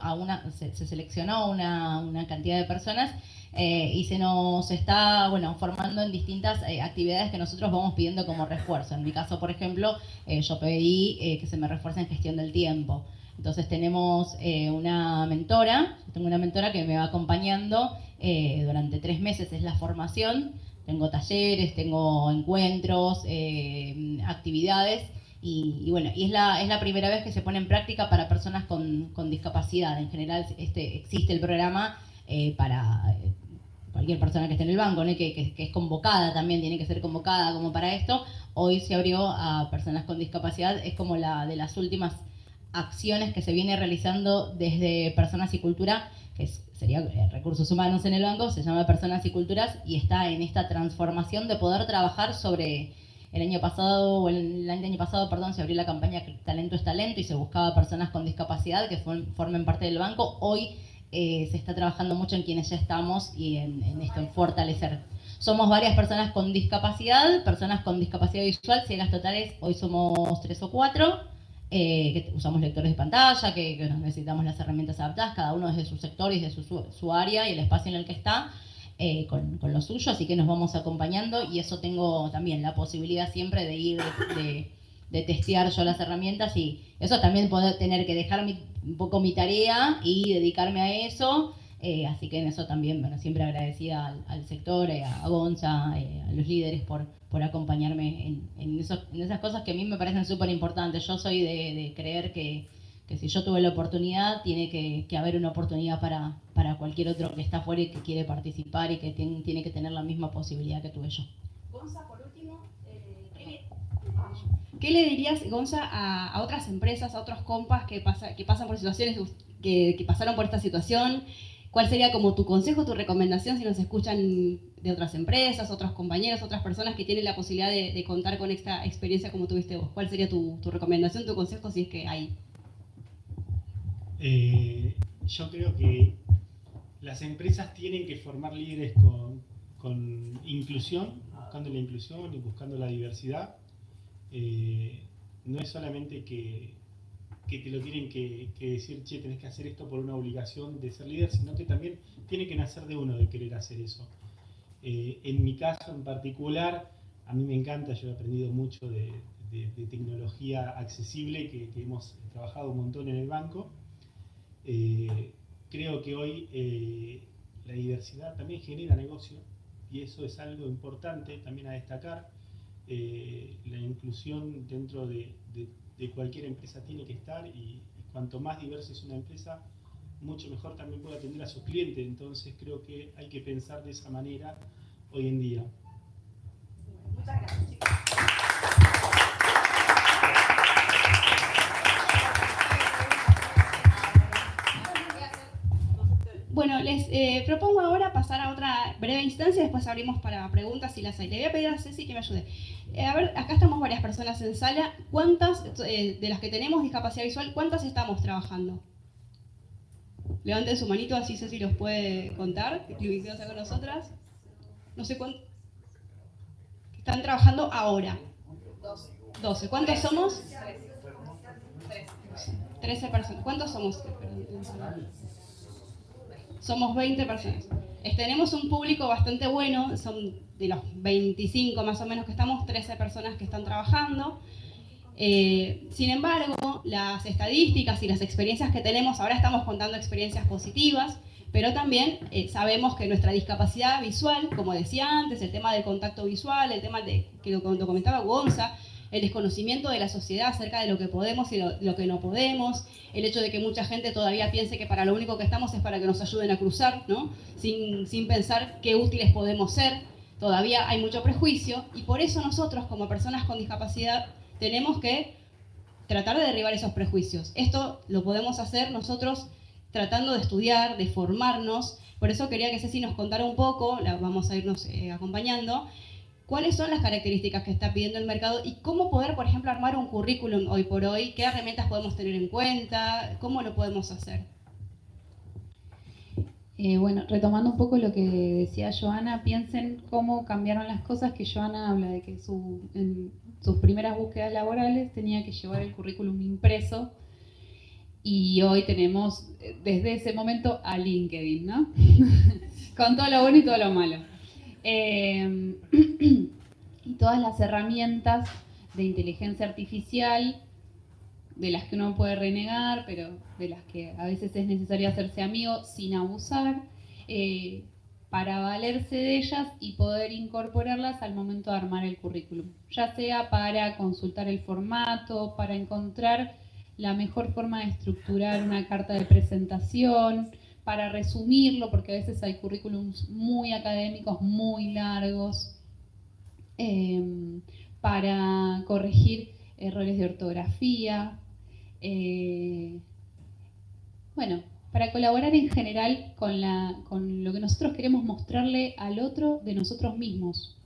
Se seleccionó una cantidad de personas y se nos está formando en distintas actividades que nosotros vamos pidiendo como refuerzo. En mi caso, por ejemplo, yo pedí que se me refuerce en gestión del tiempo. Entonces tenemos tengo una mentora que me va acompañando durante 3 meses, es la formación. Tengo talleres, tengo encuentros, actividades y es la primera vez que se pone en práctica para personas con discapacidad. En general existe el programa para cualquier persona que esté en el banco, ¿no? que es convocada también, tiene que ser convocada como para esto. Hoy se abrió a personas con discapacidad, es como de las últimas acciones que se viene realizando desde Personas y Cultura, que sería Recursos Humanos en el banco, se llama Personas y Culturas, y está en esta transformación de poder trabajar sobre el año pasado, se abrió la campaña Talento es Talento y se buscaba personas con discapacidad que formen parte del banco. Hoy se está trabajando mucho en quienes ya estamos y en esto, en fortalecer. Somos varias personas con discapacidad visual, ciegas totales, hoy somos 3 o 4. Que usamos lectores de pantalla, que necesitamos las herramientas adaptadas, cada uno desde su sector y desde su área y el espacio en el que está, con lo suyo, así que nos vamos acompañando, y eso tengo también la posibilidad siempre de ir, de testear yo las herramientas, y eso también poder tener que dejar un poco mi tarea y dedicarme a eso, Así que en eso también, bueno, siempre agradecida al sector, a Gonza, a los líderes por acompañarme en esas cosas que a mí me parecen súper importantes. Yo soy de creer que si yo tuve la oportunidad, tiene que haber una oportunidad para cualquier otro que está afuera y que quiere participar y que tiene que tener la misma posibilidad que tuve yo. Gonza, por último, ¿qué le dirías, Gonza, a otras empresas, a otros compas que pasan por situaciones, que pasaron por esta situación? ¿Cuál sería como tu consejo, tu recomendación si nos escuchan de otras empresas, otros compañeros, otras personas que tienen la posibilidad de contar con esta experiencia como tuviste vos? ¿Cuál sería tu recomendación, tu consejo si es que hay? Yo creo que las empresas tienen que formar líderes con inclusión, buscando la inclusión y buscando la diversidad. No es solamente que te lo tienen que decir, che, tenés que hacer esto por una obligación de ser líder, sino que también tiene que nacer de uno de querer hacer eso. En mi caso en particular, a mí me encanta, yo he aprendido mucho de tecnología accesible, que hemos trabajado un montón en el banco. Creo que hoy la diversidad también genera negocio, y eso es algo importante también a destacar. La inclusión dentro de cualquier empresa tiene que estar, y cuanto más diversa es una empresa, mucho mejor también puede atender a sus clientes. Entonces creo que hay que pensar de esa manera hoy en día. Muchas gracias, chicos. Bueno, les propongo ahora pasar a otra breve instancia, después abrimos para preguntas si las hay. Le voy a pedir a Ceci que me ayude. A ver, acá estamos varias personas en sala. ¿Cuántas de las que tenemos discapacidad visual, cuántas estamos trabajando? Levanten su manito, así Ceci los puede contar, incluidos con nosotras. No sé cuántos están trabajando ahora. 12. ¿Cuántos somos? 13 personas. ¿Cuántos somos? Somos 20 personas. Tenemos un público bastante bueno, son de los 25 más o menos que estamos, 13 personas que están trabajando. Sin embargo, las estadísticas y las experiencias que tenemos, ahora estamos contando experiencias positivas, pero también sabemos que nuestra discapacidad visual, como decía antes, el tema del contacto visual, el tema que lo comentaba Gonza, el desconocimiento de la sociedad acerca de lo que podemos y lo que no podemos, el hecho de que mucha gente todavía piense que para lo único que estamos es para que nos ayuden a cruzar, ¿no? Sin pensar qué útiles podemos ser. Todavía hay mucho prejuicio, y por eso nosotros, como personas con discapacidad, tenemos que tratar de derribar esos prejuicios. Esto lo podemos hacer nosotros tratando de estudiar, de formarnos. Por eso quería que Ceci nos contara un poco, vamos a irnos acompañando, cuáles son las características que está pidiendo el mercado y cómo poder, por ejemplo, armar un currículum hoy por hoy, qué herramientas podemos tener en cuenta, cómo lo podemos hacer. Bueno, retomando un poco lo que decía Joana, piensen cómo cambiaron las cosas, que Joana habla de que en sus primeras búsquedas laborales tenía que llevar el currículum impreso, y hoy tenemos desde ese momento a LinkedIn, ¿no? Con todo lo bueno y todo lo malo. Y todas las herramientas de inteligencia artificial de las que uno puede renegar, pero de las que a veces es necesario hacerse amigo sin abusar, para valerse de ellas y poder incorporarlas al momento de armar el currículum, ya sea para consultar el formato, para encontrar la mejor forma de estructurar una carta de presentación, para resumirlo, porque a veces hay currículums muy académicos, muy largos, para corregir errores de ortografía, bueno, para colaborar en general con lo que nosotros queremos mostrarle al otro de nosotros mismos,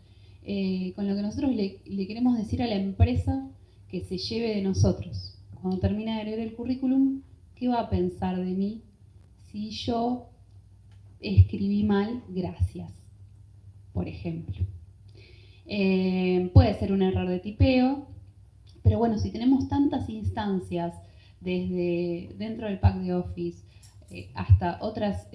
con lo que nosotros le queremos decir a la empresa que se lleve de nosotros. Cuando termina de leer el currículum, ¿qué va a pensar de mí si yo escribí mal gracias, por ejemplo? Puede ser un error de tipeo, pero bueno, si tenemos tantas instancias, desde dentro del pack de Office hasta otras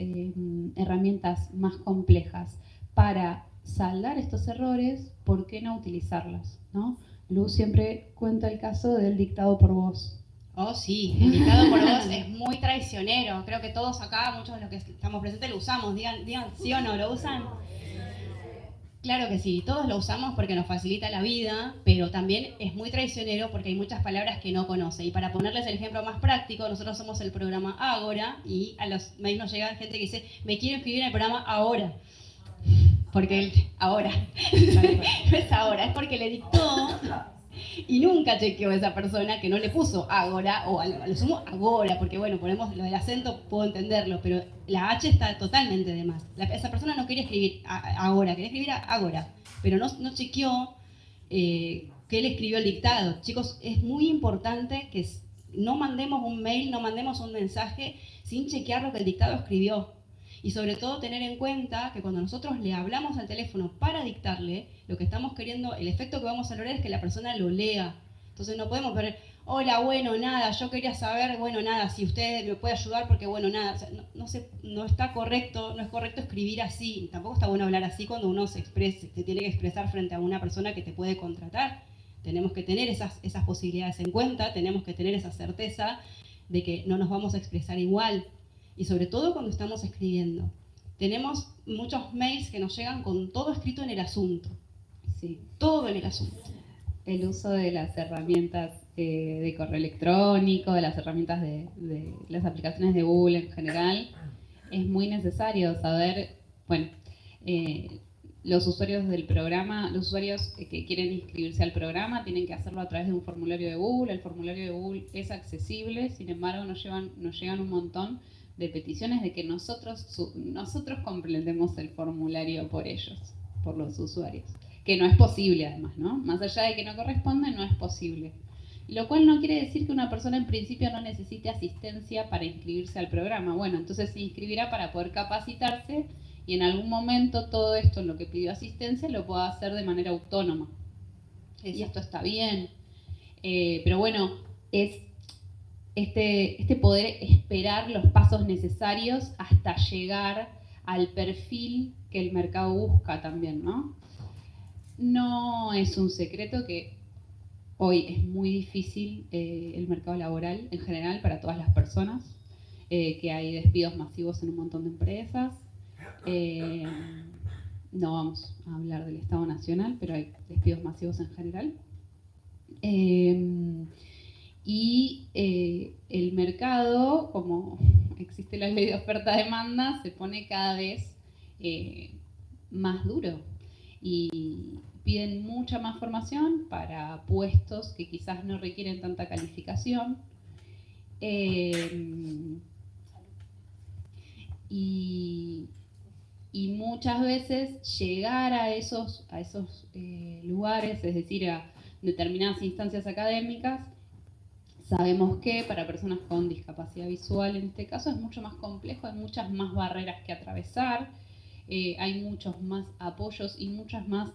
herramientas más complejas, para saldar estos errores, ¿por qué no utilizarlas, ¿no? Luz siempre cuenta el caso del dictado por voz. Oh, sí, el dictado por voz es muy traicionero. Creo que todos acá, muchos de los que estamos presentes, lo usamos. Digan sí o no, ¿lo usan? Claro que sí, todos lo usamos porque nos facilita la vida, pero también es muy traicionero porque hay muchas palabras que no conoce. Y para ponerles el ejemplo más práctico, nosotros somos el programa Ágora y a los mails nos llega gente que dice, me quiero inscribir en el programa ahora. Porque ahora, no es ahora, es porque le dictó y nunca chequeó esa persona que no le puso Ágora o a lo sumo Agora, porque bueno, ponemos lo del acento, puedo entenderlo, pero la H está totalmente de más. Esa persona no quería escribir ahora, quería escribir Ágora, pero no chequeó que él escribió el dictado. Chicos, es muy importante que no mandemos un mail, no mandemos un mensaje sin chequear lo que el dictado escribió. Y sobre todo tener en cuenta que cuando nosotros le hablamos al teléfono para dictarle, lo que estamos queriendo, el efecto que vamos a lograr es que la persona lo lea. Entonces no podemos poner, hola, bueno, nada, yo quería saber, bueno, nada, si usted me puede ayudar porque, bueno, nada. O sea, no está correcto, no es correcto escribir así. Tampoco está bueno hablar así cuando uno se tiene que expresar frente a una persona que te puede contratar. Tenemos que tener esas posibilidades en cuenta, tenemos que tener esa certeza de que no nos vamos a expresar igual. Y sobre todo cuando estamos escribiendo. Tenemos muchos mails que nos llegan con todo escrito en el asunto. Sí. Todo en el asunto. El uso de las herramientas de correo electrónico, de las herramientas de las aplicaciones de Google en general, es muy necesario saber, bueno, los usuarios del programa, los usuarios que quieren inscribirse al programa tienen que hacerlo a través de un formulario de Google. El formulario de Google es accesible, sin embargo nos llegan un montón de peticiones de que nosotros completemos el formulario por ellos, por los usuarios. Que no es posible además, ¿no? Más allá de que no corresponde, no es posible. Lo cual no quiere decir que una persona en principio no necesite asistencia para inscribirse al programa. Bueno, entonces se inscribirá para poder capacitarse y en algún momento todo esto en lo que pidió asistencia lo pueda hacer de manera autónoma. Y esto está bien. Pero bueno, es este poder esperar los pasos necesarios hasta llegar al perfil que el mercado busca también, ¿no? No es un secreto que hoy es muy difícil el mercado laboral en general para todas las personas, que hay despidos masivos en un montón de empresas. No vamos a hablar del Estado Nacional, pero hay despidos masivos en general. Y el mercado, como existe la ley de oferta-demanda, se pone cada vez más duro y piden mucha más formación para puestos que quizás no requieren tanta calificación. Y muchas veces llegar a esos lugares, es decir, a determinadas instancias académicas, sabemos que para personas con discapacidad visual, en este caso, es mucho más complejo, hay muchas más barreras que atravesar, hay muchos más apoyos y muchas más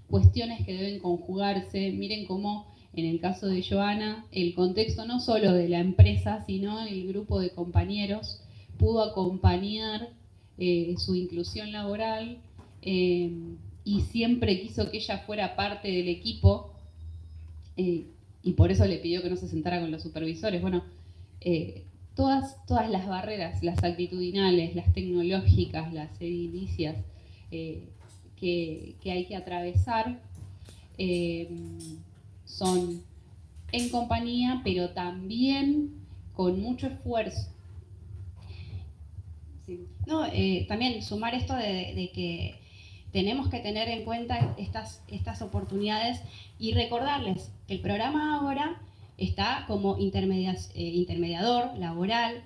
cuestiones que deben conjugarse. Miren cómo, en el caso de Joana, el contexto no solo de la empresa, sino el grupo de compañeros pudo acompañar su inclusión laboral y siempre quiso que ella fuera parte del equipo. Y por eso le pidió que no se sentara con los supervisores. Bueno, todas las barreras, las actitudinales, las tecnológicas, las edilicias que hay que atravesar son en compañía, pero también con mucho esfuerzo. Sí. No, también sumar esto de que tenemos que tener en cuenta estas oportunidades y recordarles que el programa ahora está como intermediador laboral.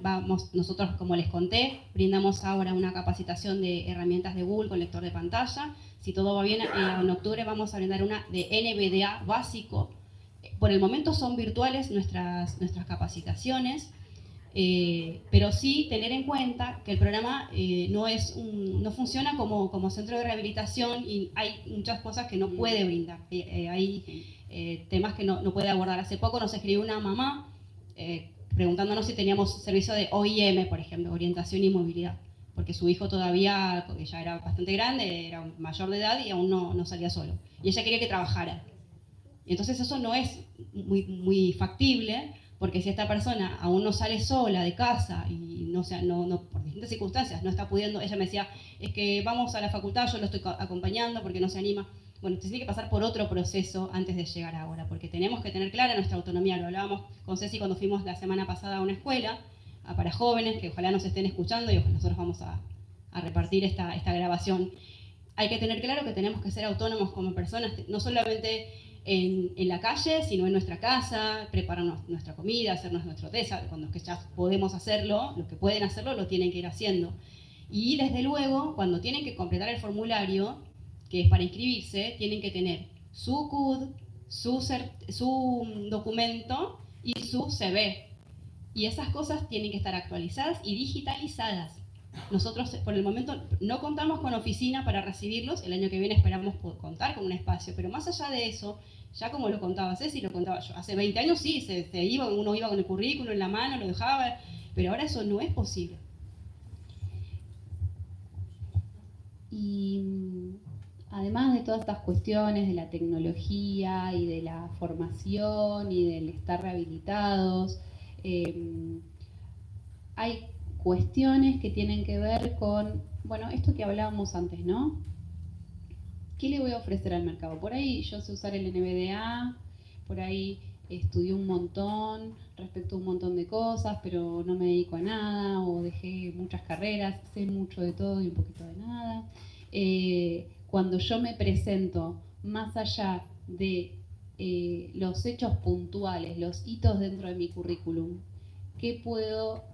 Nosotros, como les conté, brindamos ahora una capacitación de herramientas de Google con lector de pantalla. Si todo va bien, en octubre vamos a brindar una de NVDA básico. Por el momento son virtuales nuestras capacitaciones. Pero sí tener en cuenta que el programa no funciona como centro de rehabilitación y hay muchas cosas que no puede brindar. Hay temas que no puede abordar. Hace poco nos escribió una mamá preguntándonos si teníamos servicio de OIM, por ejemplo, orientación y movilidad, porque su hijo todavía, porque ya era bastante grande, era mayor de edad y aún no salía solo. Y ella quería que trabajara. Entonces eso no es muy factible, porque si esta persona aún no sale sola de casa y no por distintas circunstancias no está pudiendo, ella me decía, es que vamos a la facultad, yo lo estoy acompañando porque no se anima. Bueno, se tiene que pasar por otro proceso antes de llegar ahora, porque tenemos que tener clara nuestra autonomía. Lo hablábamos con Ceci cuando fuimos la semana pasada a una escuela para jóvenes, que ojalá nos estén escuchando y nosotros vamos a repartir esta grabación. Hay que tener claro que tenemos que ser autónomos como personas, no solamente en la calle, sino en nuestra casa, prepararnos nuestra comida, hacernos nuestro té, cuando es que ya podemos hacerlo, los que pueden hacerlo lo tienen que ir haciendo. Y desde luego, cuando tienen que completar el formulario, que es para inscribirse, tienen que tener su CUD, su documento y su CV. Y esas cosas tienen que estar actualizadas y digitalizadas. Nosotros por el momento no contamos con oficina para recibirlos, el año que viene esperamos contar con un espacio, pero más allá de eso, ya como lo contaba Ceci, lo contaba yo, hace 20 años sí, uno iba con el currículum en la mano, lo dejaba, pero ahora eso no es posible. Y además de todas estas cuestiones de la tecnología y de la formación y del estar rehabilitados, hay cuestiones que tienen que ver con, bueno, esto que hablábamos antes, ¿no? ¿Qué le voy a ofrecer al mercado? Por ahí yo sé usar el NVDA, por ahí estudié un montón respecto a un montón de cosas, pero no me dedico a nada, o dejé muchas carreras, sé mucho de todo y un poquito de nada. Cuando yo me presento más allá de los hechos puntuales, los hitos dentro de mi currículum, ¿qué puedo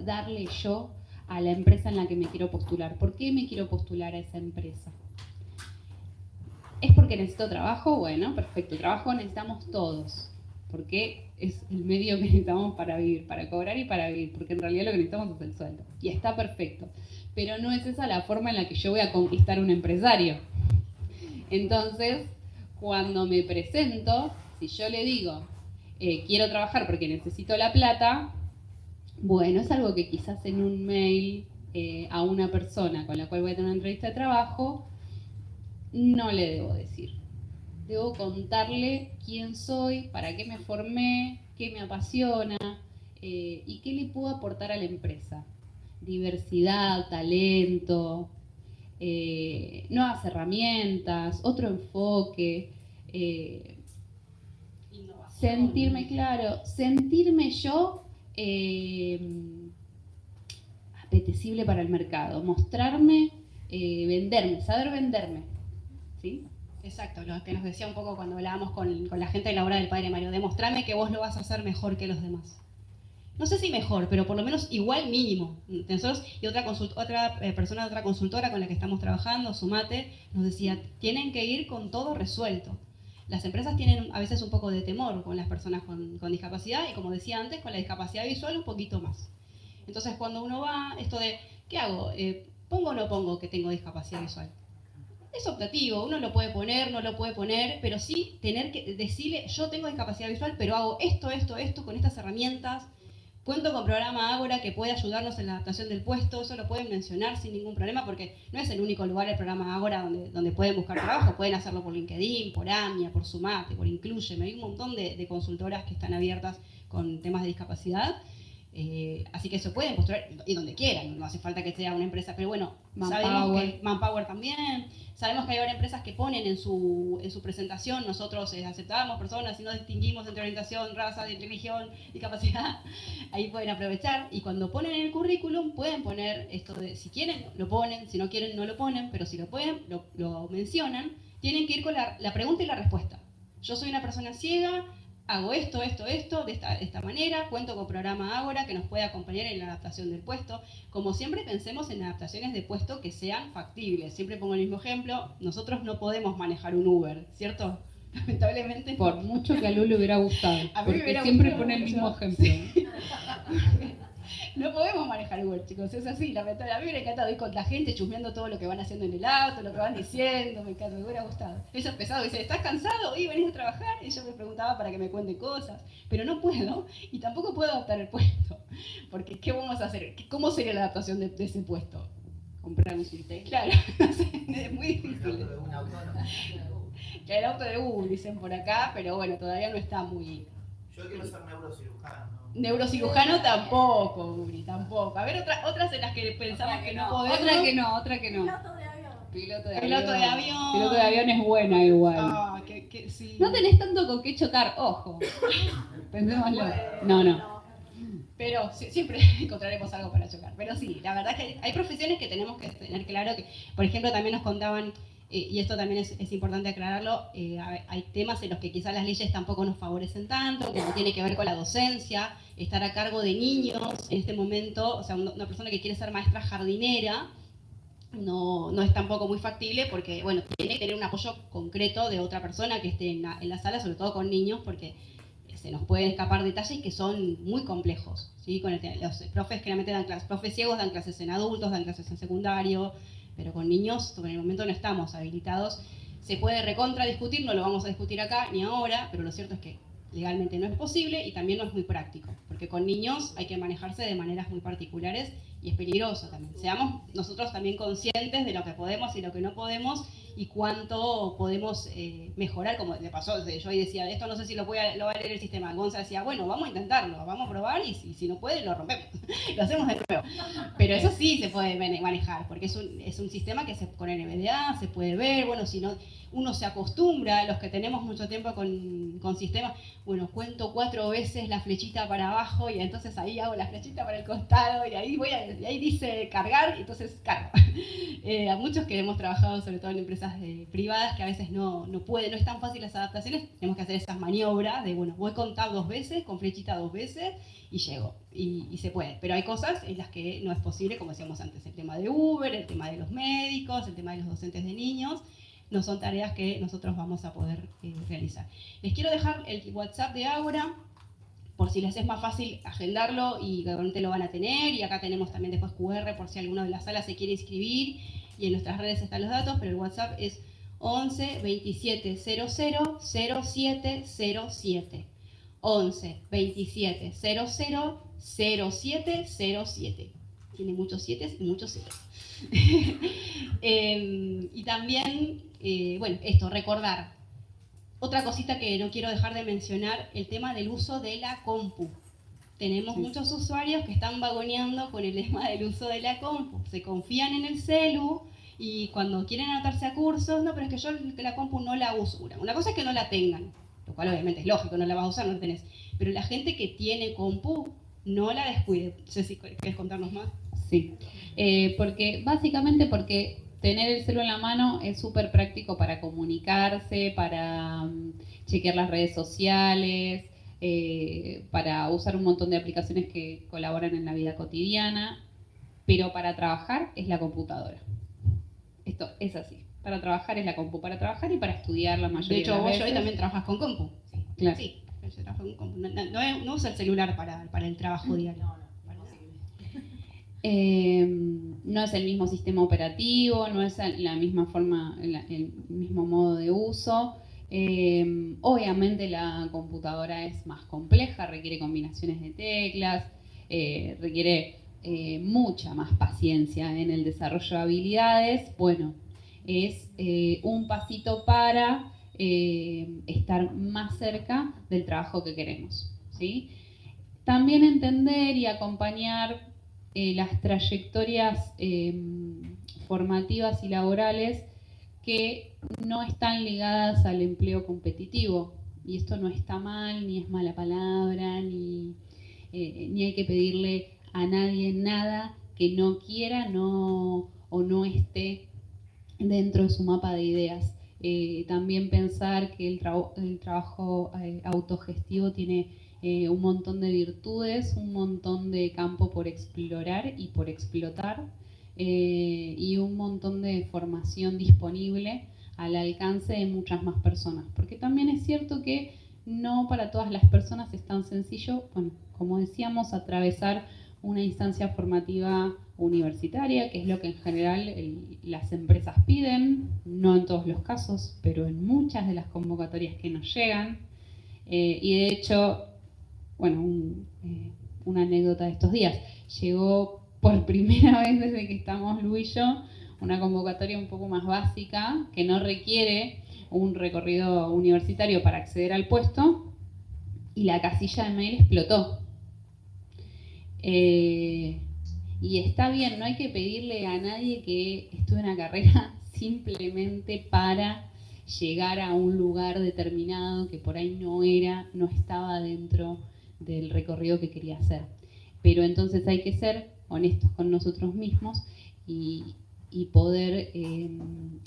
darle yo a la empresa en la que me quiero postular? ¿Por qué me quiero postular a esa empresa? ¿Es porque necesito trabajo? Bueno, perfecto, trabajo necesitamos todos, porque es el medio que necesitamos para vivir, para cobrar y para vivir, porque en realidad lo que necesitamos es el sueldo, y está perfecto. Pero no es esa la forma en la que yo voy a conquistar un empresario. Entonces, cuando me presento, si yo le digo, quiero trabajar porque necesito la plata, bueno, es algo que quizás en un mail a una persona con la cual voy a tener una entrevista de trabajo, no le debo decir. Debo contarle quién soy, para qué me formé, qué me apasiona y qué le puedo aportar a la empresa. Diversidad, talento, nuevas herramientas, otro enfoque, sentirme claro, sentirme yo apetecible para el mercado, mostrarme, venderme, saber venderme, ¿sí? Exacto, lo que nos decía un poco cuando hablábamos con la gente de la obra del Padre Mario, demostrame que vos lo vas a hacer mejor que los demás. No sé si mejor, pero por lo menos igual mínimo. Nosotros y otra persona de otra consultora con la que estamos trabajando, Sumate, nos decía, tienen que ir con todo resuelto. Las empresas tienen a veces un poco de temor con las personas con discapacidad y como decía antes, con la discapacidad visual un poquito más. Entonces cuando uno va, esto de, ¿qué hago? ¿Pongo o no pongo que tengo discapacidad visual? Es optativo, uno lo puede poner, no lo puede poner, pero sí tener que decirle, yo tengo discapacidad visual, pero hago esto, con estas herramientas. Cuento con programa Ágora que puede ayudarnos en la adaptación del puesto, eso lo pueden mencionar sin ningún problema porque no es el único lugar el programa Ágora donde pueden buscar trabajo, pueden hacerlo por LinkedIn, por AMIA, por Sumate, por Inclúyeme, hay un montón de consultoras que están abiertas con temas de discapacidad, así que eso pueden postular y donde quieran, no hace falta que sea una empresa, pero bueno, sabemos que Manpower también, sabemos que hay varias empresas que ponen en su presentación, nosotros aceptamos personas y no distinguimos entre orientación, raza, religión, discapacidad, ahí pueden aprovechar y cuando ponen en el currículum pueden poner esto de, si quieren lo ponen, si no quieren no lo ponen, pero si lo pueden, lo mencionan, tienen que ir con la pregunta y la respuesta. Yo soy una persona ciega, hago esto, de esta manera, cuento con programa Ágora que nos puede acompañar en la adaptación del puesto. Como siempre pensemos en adaptaciones de puesto que sean factibles. Siempre pongo el mismo ejemplo, nosotros no podemos manejar un Uber, ¿cierto? Lamentablemente. Por mucho que a Lu le hubiera gustado, A mí porque me hubiera siempre gustado pone el mucho. mismo ejemplo. Sí. No podemos manejar Uber, chicos, es así, lamentablemente. A mí me encanta ir con la gente chusmeando todo lo que van haciendo en el auto, lo que van diciendo, me encanta, me hubiera gustado. Eso es pesado, dice, ¿estás cansado? Y venís a trabajar, y yo me preguntaba para que me cuente cosas, pero no puedo, y tampoco puedo adaptar el puesto, porque ¿qué vamos a hacer? ¿Cómo sería la adaptación de ese puesto? Comprar un Sultec. Claro, no sé, es muy difícil. Que el auto de Google, dicen por acá, pero bueno, todavía no está muy... Yo quiero ser neurocirujano. Neurocirujano tampoco, Uri, tampoco. A ver, otras en las que pensamos que no podemos. Otra que no, otra que no. Piloto de avión. Piloto de Piloto avión. de avión. Piloto de avión es buena igual. Ah, sí. No tenés tanto con qué chocar, ojo. Pensémoslo. No. Pero siempre encontraremos algo para chocar. Pero sí, la verdad es que hay profesiones que tenemos que tener claro que, por ejemplo, también nos contaban, y esto también es importante aclararlo, hay temas en los que quizás las leyes tampoco nos favorecen tanto, como tiene que ver con la docencia, estar a cargo de niños en este momento, o sea, una persona que quiere ser maestra jardinera, no es tampoco muy factible porque, bueno, tiene que tener un apoyo concreto de otra persona que esté en la sala, sobre todo con niños, porque se nos pueden escapar detalles que son muy complejos, ¿sí? Los profes generalmente dan clases, profes ciegos dan clases en adultos, dan clases en secundario, pero con niños por el momento no estamos habilitados. Se puede recontra discutir, no lo vamos a discutir acá ni ahora, pero lo cierto es que legalmente no es posible y también no es muy práctico, porque con niños hay que manejarse de maneras muy particulares y es peligroso también. Seamos nosotros también conscientes de lo que podemos y lo que no podemos y cuánto podemos mejorar, como le pasó, yo ahí decía, esto no sé si lo va a leer el sistema. Gonza decía, bueno, vamos a intentarlo, vamos a probar y si no puede, lo rompemos, lo hacemos de nuevo. Pero eso sí se puede manejar, porque es un sistema que con NVDA se puede ver, bueno, si no, uno se acostumbra, los que tenemos mucho tiempo con sistemas, bueno, cuento 4 veces la flechita para abajo y entonces ahí hago la flechita para el costado y ahí dice cargar y entonces cargo. A muchos que hemos trabajado sobre todo en empresas privadas que a veces no es tan fácil las adaptaciones, tenemos que hacer esas maniobras de, bueno, voy a contar 2 veces, con flechita 2 veces y llego. Y se puede, pero hay cosas en las que no es posible, como decíamos antes, el tema de Uber, el tema de los médicos, el tema de los docentes de niños, no son tareas que nosotros vamos a poder realizar. Les quiero dejar el WhatsApp de Ágora, por si les es más fácil agendarlo y realmente lo van a tener, y acá tenemos también después QR por si alguno de las salas se quiere inscribir, y en nuestras redes están los datos, pero el WhatsApp es 11 27 00 0707. 11 27 00 0707. Tiene muchos 7 y muchos 0. Y también, bueno, esto, recordar. Otra cosita que no quiero dejar de mencionar, el tema del uso de la compu. Tenemos muchos usuarios que están vagoneando con el tema del uso de la compu. Se confían en el celu y cuando quieren anotarse a cursos, no, pero es que yo la compu no la uso. Una cosa es que no la tengan, lo cual obviamente es lógico, no la vas a usar, no la tenés. Pero la gente que tiene compu, no la descuide. No sé si querés contarnos más. Sí, porque tener el celu en la mano es súper práctico para comunicarse, para chequear las redes sociales, para usar un montón de aplicaciones que colaboran en la vida cotidiana, pero para trabajar es la computadora. Esto es así. Para trabajar es la compu, para trabajar y para estudiar la mayoría de hecho, de las vos veces. hoy también trabajas con compu. Sí, claro. Sí, yo trabajo con compu. No uso el celular para el trabajo diario. No es el mismo sistema operativo, no es la misma forma, el mismo modo de uso. Obviamente la computadora es más compleja, requiere combinaciones de teclas, requiere mucha más paciencia en el desarrollo de habilidades. Bueno, es un pasito para estar más cerca del trabajo que queremos, ¿sí? También entender y acompañar las trayectorias formativas y laborales que no están ligadas al empleo competitivo. Y esto no está mal, ni es mala palabra, ni hay que pedirle a nadie nada que no quiera o no esté dentro de su mapa de ideas. También pensar que el trabajo autogestivo tiene un montón de virtudes, un montón de campo por explorar y por explotar, y un montón de formación disponible al alcance de muchas más personas. Porque también es cierto que no para todas las personas es tan sencillo, bueno, como decíamos, atravesar una instancia formativa universitaria, que es lo que en general las empresas piden, no en todos los casos, pero en muchas de las convocatorias que nos llegan. Y de hecho, bueno, una anécdota de estos días, llegó por primera vez desde que estamos Lu y yo una convocatoria un poco más básica, que no requiere un recorrido universitario para acceder al puesto, y la casilla de mail explotó. Y está bien, no hay que pedirle a nadie que estudie una carrera simplemente para llegar a un lugar determinado que por ahí no estaba dentro del recorrido que quería hacer. Pero entonces hay que ser honestos con nosotros mismos y poder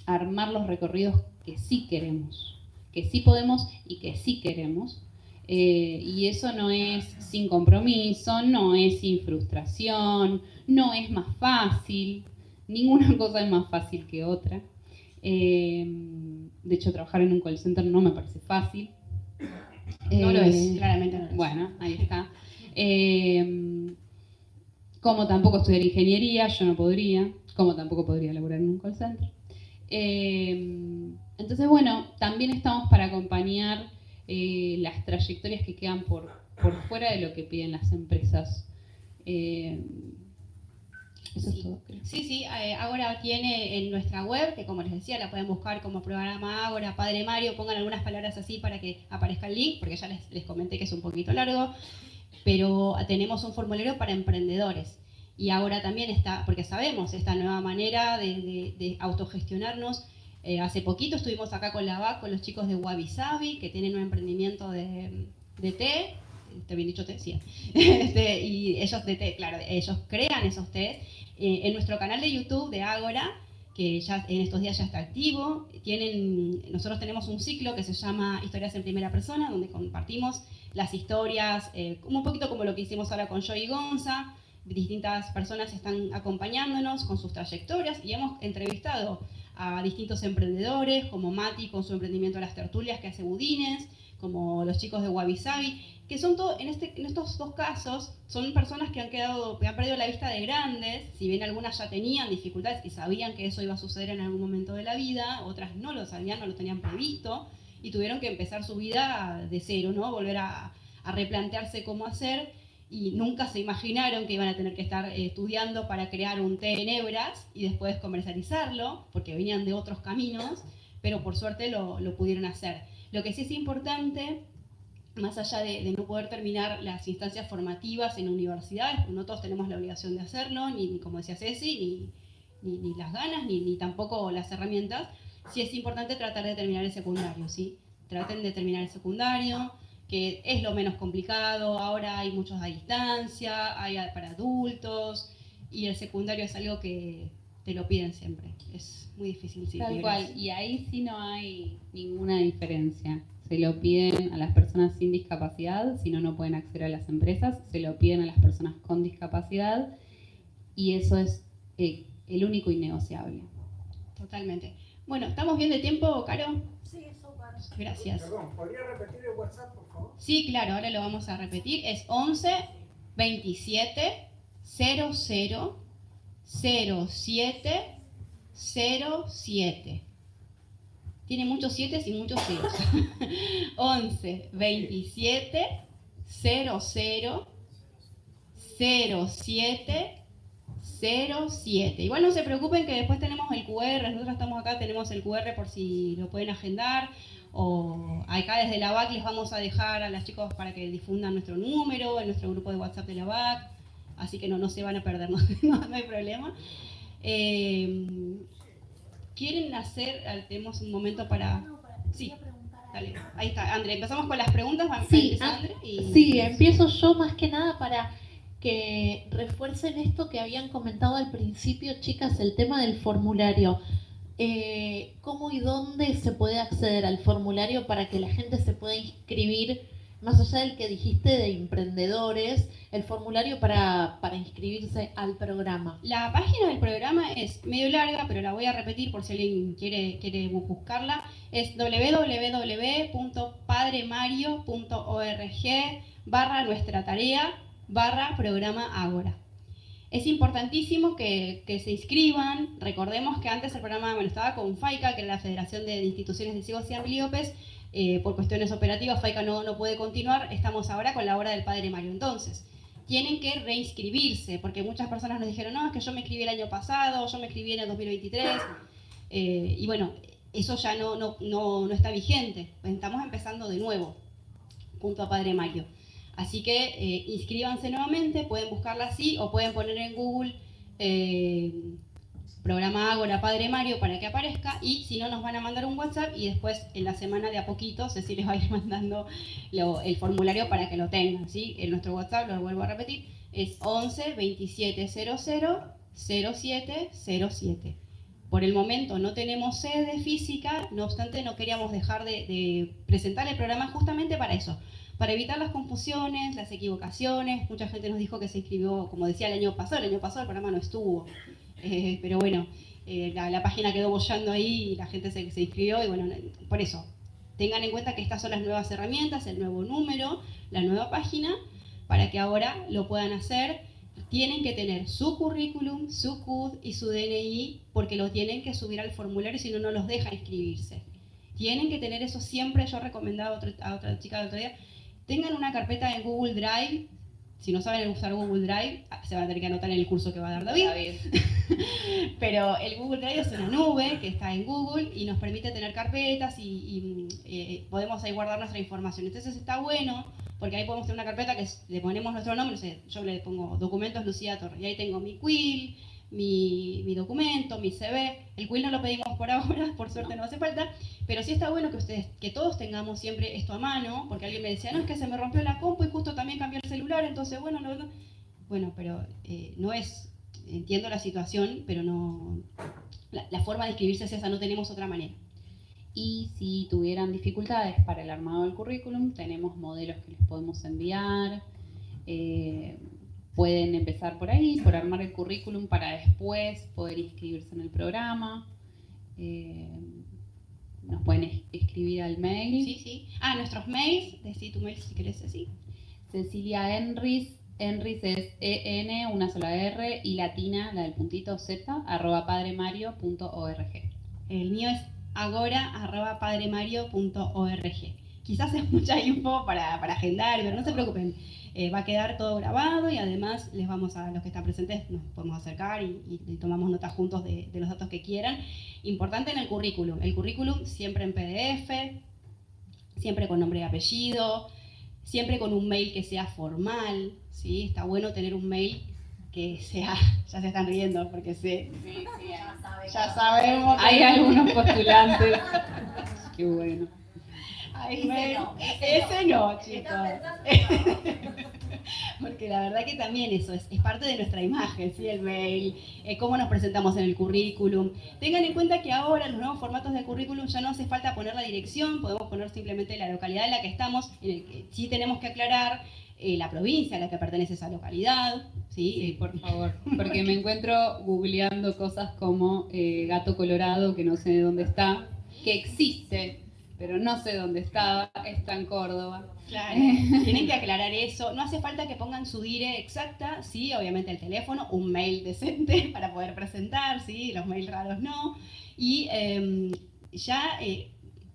armar los recorridos que sí queremos, que sí podemos y que sí queremos. Y eso no es sin compromiso, no es sin frustración, no es más fácil, ninguna cosa es más fácil que otra. De hecho, trabajar en un call center no me parece fácil. No lo es, claramente no lo es. Bueno, ahí está. Como tampoco estudiar ingeniería, yo no podría, como tampoco podría laburar en un call center. Entonces, bueno, también estamos para acompañar las trayectorias que quedan por fuera de lo que piden las empresas. Eso es todo, creo. Sí, Ágora tiene en nuestra web, que como les decía, la pueden buscar como programa Ágora, Padre Mario, pongan algunas palabras así para que aparezca el link, porque ya les comenté que es un poquito largo, pero tenemos un formulario para emprendedores. Y ahora también está, porque sabemos esta nueva manera de autogestionarnos. Hace poquito estuvimos acá con la VAC, con los chicos de Wabi Sabi, que tienen un emprendimiento de té. ¿Te habían dicho té? Sí. Y ellos de té, claro, ellos crean esos té. En nuestro canal de YouTube de Ágora, que ya en estos días ya está activo, nosotros tenemos un ciclo que se llama Historias en Primera Persona, donde compartimos las historias, un poquito como lo que hicimos ahora con Joy y Gonza. Distintas personas están acompañándonos con sus trayectorias y hemos entrevistado a distintos emprendedores, como Mati con su emprendimiento Las Tertulias que hace budines, como los chicos de Wabi Sabi, que son en estos dos casos son personas que han perdido la vista de grandes, si bien algunas ya tenían dificultades y sabían que eso iba a suceder en algún momento de la vida, otras no lo sabían, no lo tenían previsto y tuvieron que empezar su vida de cero, ¿no? Volver a replantearse cómo hacer. Y nunca se imaginaron que iban a tener que estar estudiando para crear un té en hebras y después comercializarlo, porque venían de otros caminos, pero por suerte lo pudieron hacer. Lo que sí es importante, más allá de no poder terminar las instancias formativas en universidades, no todos tenemos la obligación de hacerlo, ni como decía Ceci, ni las ganas, ni tampoco las herramientas, sí es importante tratar de terminar el secundario, ¿sí? Traten de terminar el secundario, que es lo menos complicado. Ahora hay muchos a distancia, hay para adultos, y el secundario es algo que te lo piden siempre. Es muy difícil. Sí, tal cual, y ahí sí no hay ninguna diferencia. Se lo piden a las personas sin discapacidad, si no, no pueden acceder a las empresas. Se lo piden a las personas con discapacidad, y eso es el único innegociable. Totalmente. Bueno, ¿estamos bien de tiempo, Caro? Sí, súper. Gracias. Perdón, ¿podría repetir el WhatsApp, por favor? Sí, claro, ahora lo vamos a repetir. Es 11 27 00 07 07. Tiene muchos 7 y muchos 0. 11 27 00 07 07. Igual no se preocupen que después tenemos el QR, nosotros estamos acá, tenemos el QR por si lo pueden agendar, o acá desde la VAC les vamos a dejar a las chicos para que difundan nuestro número en nuestro grupo de WhatsApp de la VAC, así que no se van a perder, no hay problema. ¿Quieren hacer? Tenemos un momento para... Sí, dale, ahí está, André, empezamos con las preguntas. Sí, André, sí, empiezo yo más que nada para que refuercen esto que habían comentado al principio, chicas, el tema del formulario. ¿Cómo y dónde se puede acceder al formulario para que la gente se pueda inscribir? Más allá del que dijiste de emprendedores, el formulario para inscribirse al programa. La página del programa es medio larga, pero la voy a repetir por si alguien quiere buscarla. Es www.padremario.org/nuestra tarea/programa Ágora. Es importantísimo que se inscriban. Recordemos que antes el programa estaba con FAICA, que era la Federación de Instituciones de Ciegos y Ambliopes. Por cuestiones operativas, FAICA no puede continuar. Estamos ahora con la hora del Padre Mario. Entonces, tienen que reinscribirse, porque muchas personas nos dijeron, no, es que yo me inscribí el año pasado, yo me inscribí en el 2023, y bueno, eso ya no está vigente, estamos empezando de nuevo, junto a Padre Mario. Así que inscríbanse nuevamente, pueden buscarla así, o pueden poner en Google programa Ágora Padre Mario para que aparezca, y si no nos van a mandar un WhatsApp y después en la semana de a poquito Ceci les va a ir mandando el formulario para que lo tengan, ¿sí? En nuestro WhatsApp, lo vuelvo a repetir, es 11 2700 0707. Por el momento no tenemos sede física, no obstante no queríamos dejar de presentar el programa justamente para eso, para evitar las confusiones, las equivocaciones. Mucha gente nos dijo que se inscribió, como decía, el año pasado el programa no estuvo. Pero bueno, la página quedó bollando ahí y la gente se inscribió, y bueno, por eso, tengan en cuenta que estas son las nuevas herramientas, el nuevo número, la nueva página, para que ahora lo puedan hacer. Tienen que tener su currículum, su CUD y su DNI, porque lo tienen que subir al formulario, si no, no los deja inscribirse. Tienen que tener eso siempre. Yo recomendaba a otra chica el otro día, tengan una carpeta en Google Drive. Si no saben usar Google Drive, se van a tener que anotar en el curso que va a dar David. Pero el Google Drive es una nube que está en Google y nos permite tener carpetas y podemos ahí guardar nuestra información. Entonces está bueno, porque ahí podemos tener una carpeta que le ponemos nuestro nombre. No sé, yo le pongo documentos Lucía Torres, y ahí tengo mi quill, mi documento, mi CV. El quill no lo pedimos por ahora, por suerte no hace falta, pero sí está bueno que todos tengamos siempre esto a mano, porque alguien me decía, no, es que se me rompió la compu y justo también cambió el celular, entonces bueno, bueno, pero no es, entiendo la situación, pero no, la forma de inscribirse es esa, no tenemos otra manera. Y si tuvieran dificultades para el armado del currículum, tenemos modelos que les podemos enviar. Pueden empezar por ahí, por armar el currículum para después poder inscribirse en el programa. Nos pueden escribir al mail. Sí. Nuestros mails, decí tu mail si querés así. Cecilia Enris es EN, una sola R, y latina, la del puntito Z, @padremario.org. El mío es agora@padremario.org. Quizás es mucha info para agendar, pero no se preocupen. Va a quedar todo grabado, y además los que están presentes nos podemos acercar y tomamos notas juntos de los datos que quieran. Importante en el currículum siempre en PDF, siempre con nombre y apellido, siempre con un mail que sea formal, ¿sí? Está bueno tener un mail que sea, ya se están riendo porque ya sabemos. Hay algunos postulantes. Qué bueno. Ese no, chicos. Porque la verdad que también eso es parte de nuestra imagen, ¿sí? El mail, cómo nos presentamos en el currículum. Tengan en cuenta que ahora los nuevos formatos del currículum ya no hace falta poner la dirección, podemos poner simplemente la localidad en la que estamos, en el que sí tenemos que aclarar la provincia a la que pertenece esa localidad. Sí, por favor, porque me encuentro googleando cosas como gato colorado, que no sé de dónde está, que existe, pero no sé dónde está en Córdoba. Claro, tienen que aclarar eso. No hace falta que pongan su dire exacta, sí, obviamente el teléfono, un mail decente para poder presentar, sí, los mails raros no. Y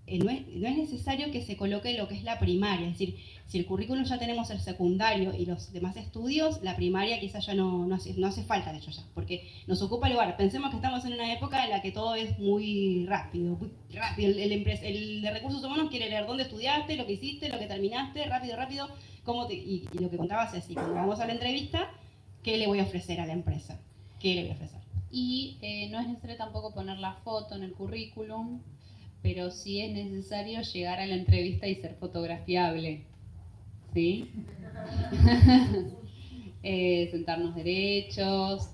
no es necesario que se coloque lo que es la primaria, es decir, si el currículum ya tenemos el secundario y los demás estudios, la primaria quizás ya no hace falta, de hecho ya, porque nos ocupa lugar. Pensemos que estamos en una época en la que todo es muy rápido. El de recursos humanos quiere leer dónde estudiaste, lo que hiciste, lo que terminaste, rápido, y lo que contabas es, cuando vamos a la entrevista, ¿qué le voy a ofrecer a la empresa? ¿Qué le voy a ofrecer? Y no es necesario tampoco poner la foto en el currículum, pero sí es necesario llegar a la entrevista y ser fotografiable, ¿sí? Sentarnos derechos,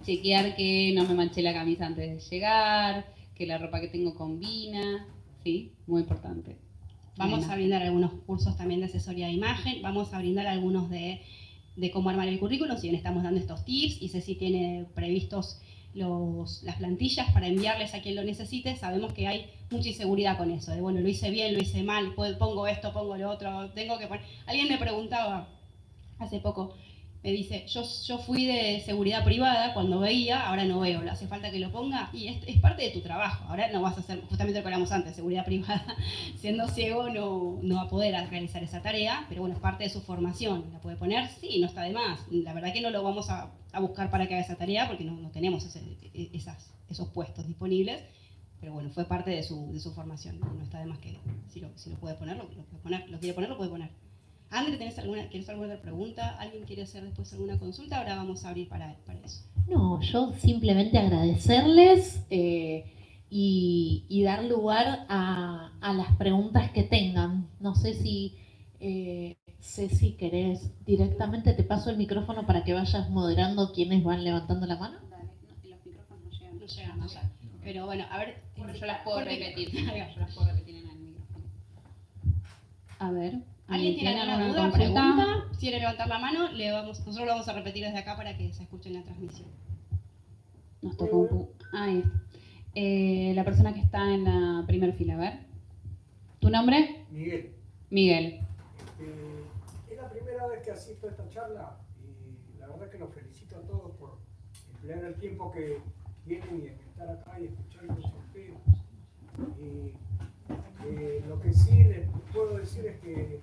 chequear que no me manché la camisa antes de llegar, que la ropa que tengo combina, ¿sí? Muy importante. Vamos a brindar algunos cursos también de asesoría de imagen, vamos a brindar algunos de cómo armar el currículum, si bien estamos dando estos tips, y Ceci tiene previstos las plantillas para enviarles a quien lo necesite. Sabemos que hay mucha inseguridad con eso, de bueno, lo hice bien, lo hice mal, pongo esto, pongo lo otro, tengo que poner. Alguien me preguntaba hace poco, me dice, yo fui de seguridad privada cuando veía, ahora no veo, ¿le hace falta que lo ponga? Y es parte de tu trabajo, ahora no vas a hacer, justamente lo que hablamos antes, seguridad privada, siendo ciego no va a poder realizar esa tarea, pero bueno, es parte de su formación, ¿la puede poner? Sí, no está de más, la verdad que no lo vamos a buscar para que haga esa tarea porque no tenemos esos puestos disponibles, pero bueno, fue parte de su formación, no está de más que si lo puede poner, lo puede poner, lo quiere poner, lo puede poner. André, ¿quieres alguna otra pregunta? ¿Alguien quiere hacer después alguna consulta? Ahora vamos a abrir para eso. No, yo simplemente agradecerles y dar lugar a las preguntas que tengan. No sé si, Ceci, querés directamente te paso el micrófono para que vayas moderando quienes van levantando la mano. Los micrófonos no llegan. No llegan allá. Pero bueno, a ver. Yo las puedo repetir. Yo las puedo repetir en el micrófono. A ver. ¿Alguien tiene alguna duda, pregunta? Si quiere levantar la mano, nosotros lo vamos a repetir desde acá para que se escuche en la transmisión. Nos tocó un poco. Ahí. La persona que está en la primera fila, a ver. ¿Tu nombre? Miguel. Miguel. Es la primera vez que asisto a esta charla y la verdad que los felicito a todos por emplear el tiempo que tienen y estar acá y escuchar los sorteos. Y lo que sí les puedo decir es que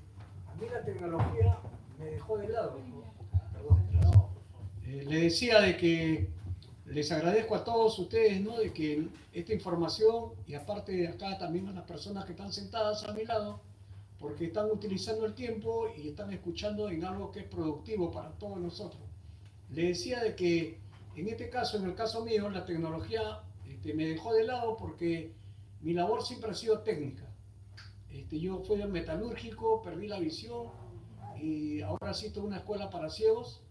a mí la tecnología me dejó de lado. Perdón. Le decía de que les agradezco a todos ustedes, ¿no? De que esta información, y aparte de acá también a las personas que están sentadas a mi lado, porque están utilizando el tiempo y están escuchando en algo que es productivo para todos nosotros. Le decía de que en este caso, en el caso mío, la tecnología me dejó de lado porque mi labor siempre ha sido técnica. Yo fui metalúrgico, perdí la visión y ahora asisto a una escuela para ciegos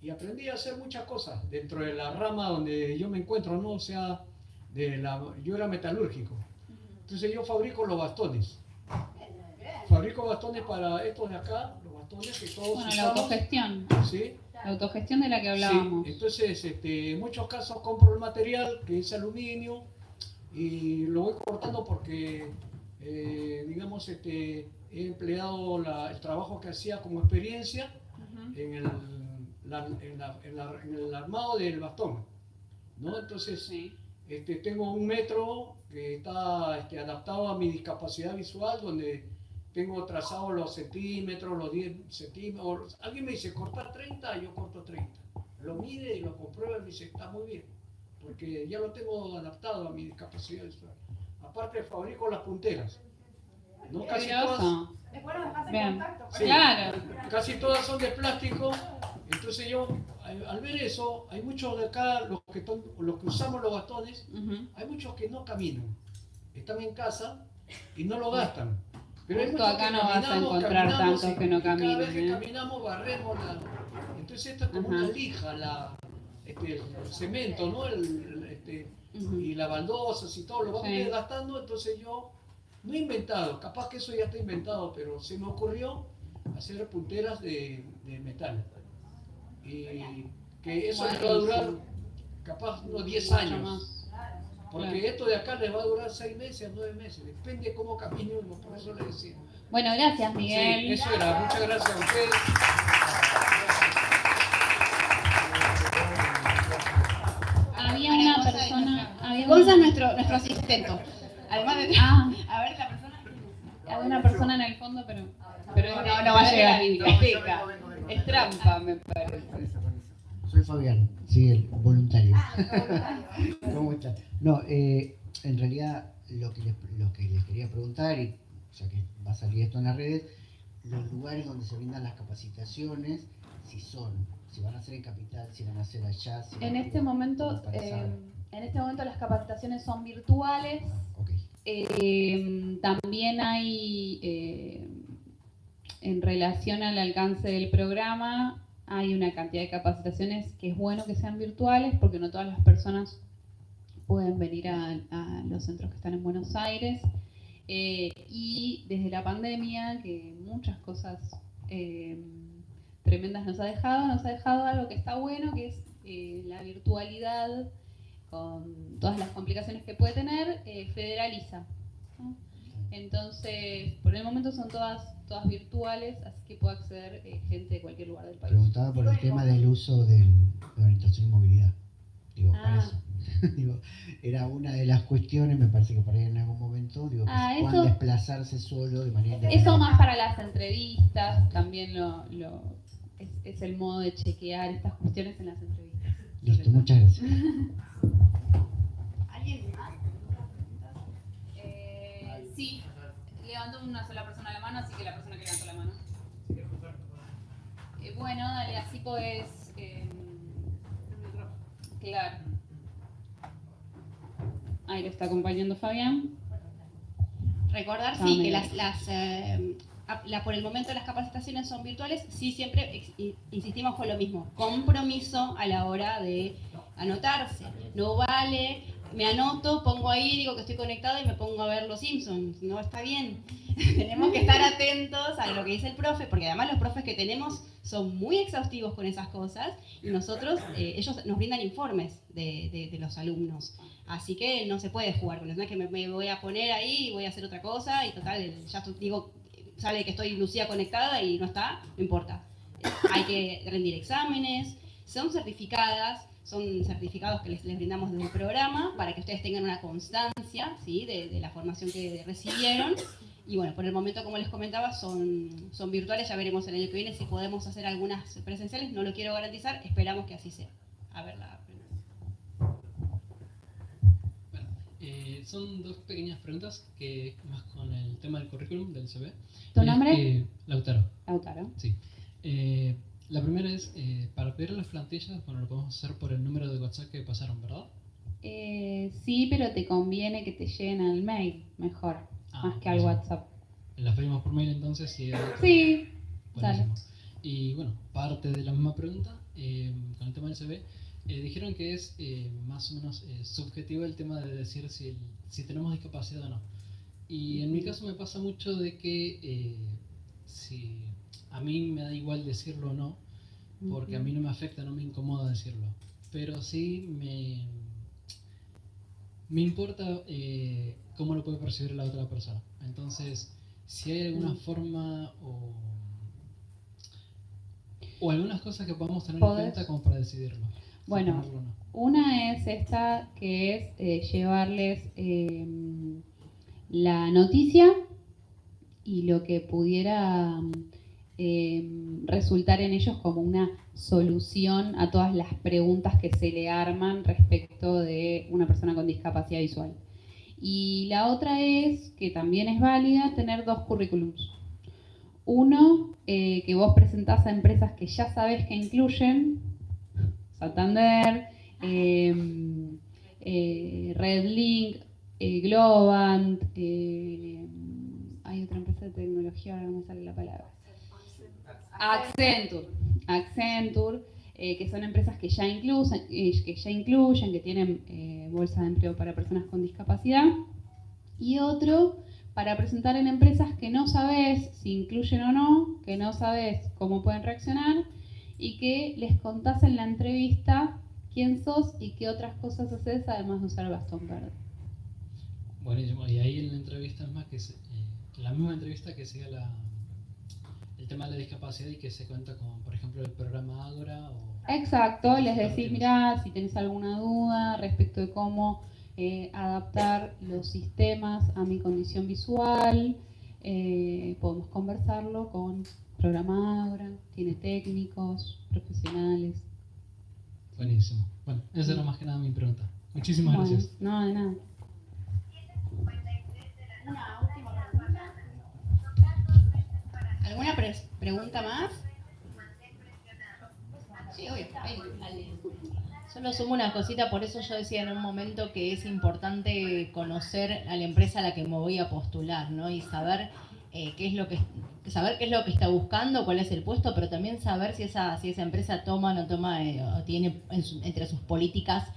y aprendí a hacer muchas cosas dentro de la rama donde yo me encuentro, ¿no? O sea, yo era metalúrgico. Entonces yo fabrico los bastones. Fabrico bastones para estos de acá, los bastones que todos usamos. La autogestión. ¿Sí? La autogestión de la que hablábamos. Sí, entonces en muchos casos compro el material que es aluminio y lo voy cortando porque, digamos, he empleado el trabajo que hacía como experiencia en el armado del bastón, ¿no? Entonces, Sí. Tengo un metro que está adaptado a mi discapacidad visual, donde tengo trazados los centímetros, los 10 centímetros. Alguien me dice, cortar 30, yo corto 30. Lo mide y lo comprueba y me dice, está muy bien, porque ya lo tengo adaptado a mi discapacidad visual. Aparte, fabrico las punteras. ¿No? Casi todas, Después nos dejas en Bien. contacto. sí, Claro. casi todas son de plástico. Entonces yo, al ver eso, hay muchos de acá, los que usamos los bastones, hay muchos que no caminan. Están en casa y no lo gastan. Pero hay Justo muchos acá que no vas a encontrar caminamos tantos que no caminen. Cada vez que caminamos barremos entonces esto es como una lija, el cemento, ¿no? Y las baldosas y todo, lo vamos desgastando. Entonces yo no he inventado, capaz que eso ya está inventado, pero se me ocurrió hacer punteras de metal. Y que eso les va a durar capaz unos 10 años. Porque esto de acá les va a durar 6 meses, 9 meses, depende de cómo camine uno, por eso les decía. Bueno, gracias, Miguel. Sí, eso era, muchas gracias a ustedes. Había una persona. Gonza es nuestro asistente. Además de. A ver, la persona. Había una persona en el fondo, pero no va a llegar. la biblioteca. Es trampa, me parece. Soy Fabián, sí, el voluntario. ¿Cómo está? No, en realidad lo que les quería preguntar, y ya que va a salir esto en las redes, los lugares donde se brindan las capacitaciones, si van a ser en Capital, si van a ser allá. Si En este momento las capacitaciones son virtuales. Okay. También hay, en relación al alcance del programa, hay una cantidad de capacitaciones que es bueno que sean virtuales porque no todas las personas pueden venir a los centros que están en Buenos Aires. Y desde la pandemia, que muchas cosas tremendas nos ha dejado algo que está bueno, que es la virtualidad, con todas las complicaciones que puede tener, federaliza, ¿no? Entonces, por el momento son todas virtuales, así que puede acceder gente de cualquier lugar del país. Preguntaba por el tema del uso de orientación y movilidad. Digo, para Ah. eso. Digo, era una de las cuestiones, me parece que por ahí en algún momento, digo, que Ah, se puedan eso- desplazarse solo de manera independiente. Eso más para las entrevistas, también es el modo de chequear estas cuestiones en las entrevistas. Listo, muchas gracias. ¿Alguien más? Sí, levantó una sola persona la mano, así que la persona que levantó la mano. Bueno, dale, así podés... claro. Ahí lo está acompañando Fabián. Recordar, Ah, sí, que mira. por el momento las capacitaciones son virtuales, sí, siempre insistimos con lo mismo, compromiso a la hora de anotarse. No vale, me anoto, pongo ahí, digo que estoy conectada y me pongo a ver Los Simpsons. No está bien. Tenemos que estar atentos a lo que dice el profe, porque además los profes que tenemos son muy exhaustivos con esas cosas y nosotros, ellos nos brindan informes de los alumnos. Así que no se puede jugar con eso. No es que me voy a poner ahí y voy a hacer otra cosa y total, ya digo, sale que estoy Lucía conectada y no está, no importa. Hay que rendir exámenes, son certificadas, son certificados que les brindamos desde el programa para que ustedes tengan una constancia, ¿sí?, de la formación que recibieron. Y bueno, por el momento, como les comentaba, son virtuales. Ya veremos el año que viene si podemos hacer algunas presenciales. No lo quiero garantizar, esperamos que así sea. A ver, son dos pequeñas preguntas que más con el tema del currículum del CV. ¿Tu nombre? Lautaro. Lautaro. Sí. La primera es, para pedir las plantillas, bueno, lo podemos hacer por el número de WhatsApp que pasaron, ¿verdad? Sí, pero te conviene que te lleguen al mail, mejor, más que al sí. WhatsApp. Las pedimos por mail entonces. Sí, Buenísimo. Y bueno, parte de la misma pregunta, con el tema del CV, dijeron que es más o menos subjetivo el tema de decir si tenemos discapacidad o no. Y en mi caso me pasa mucho de que si a mí me da igual decirlo o no, porque a mí no me afecta, no me incomoda decirlo. Pero sí me importa cómo lo puede percibir la otra persona. Entonces, si hay alguna forma o algunas cosas que podamos tener en cuenta como para decidirlo. Bueno, una es esta, que es llevarles la noticia y lo que pudiera resultar en ellos como una solución a todas las preguntas que se le arman respecto de una persona con discapacidad visual. Y la otra es, que también es válida, tener dos currículums. Uno, que vos presentás a empresas que ya sabes que incluyen, Santander, Redlink, Globant, hay otra empresa de tecnología, ahora no me sale la palabra. Accenture, que son empresas que ya incluyen, que tienen bolsa de empleo para personas con discapacidad. Y otro, para presentar en empresas que no sabes si incluyen o no, que no sabes cómo pueden reaccionar, y que les contás en la entrevista quién sos y qué otras cosas haces, además de usar el bastón verde. Buenísimo, y ahí en la entrevista es más que la misma entrevista que siga el tema de la discapacidad y que se cuenta con, por ejemplo, el programa Ágora. Exacto, les decís, mirá, si tenés alguna duda respecto de cómo adaptar los sistemas a mi condición visual, podemos conversarlo con programa Ágora, tiene técnicos, profesionales. Buenísimo. Bueno, esa era más que nada mi pregunta. Muchísimas gracias. No, de nada. Una última pregunta. ¿Alguna pregunta más? Sí, obvio. Solo sumo una cosita, por eso yo decía en un momento que es importante conocer a la empresa a la que me voy a postular, ¿no? Y saber qué es lo que está buscando, cuál es el puesto, pero también saber si esa empresa toma o no toma o tiene entre sus políticas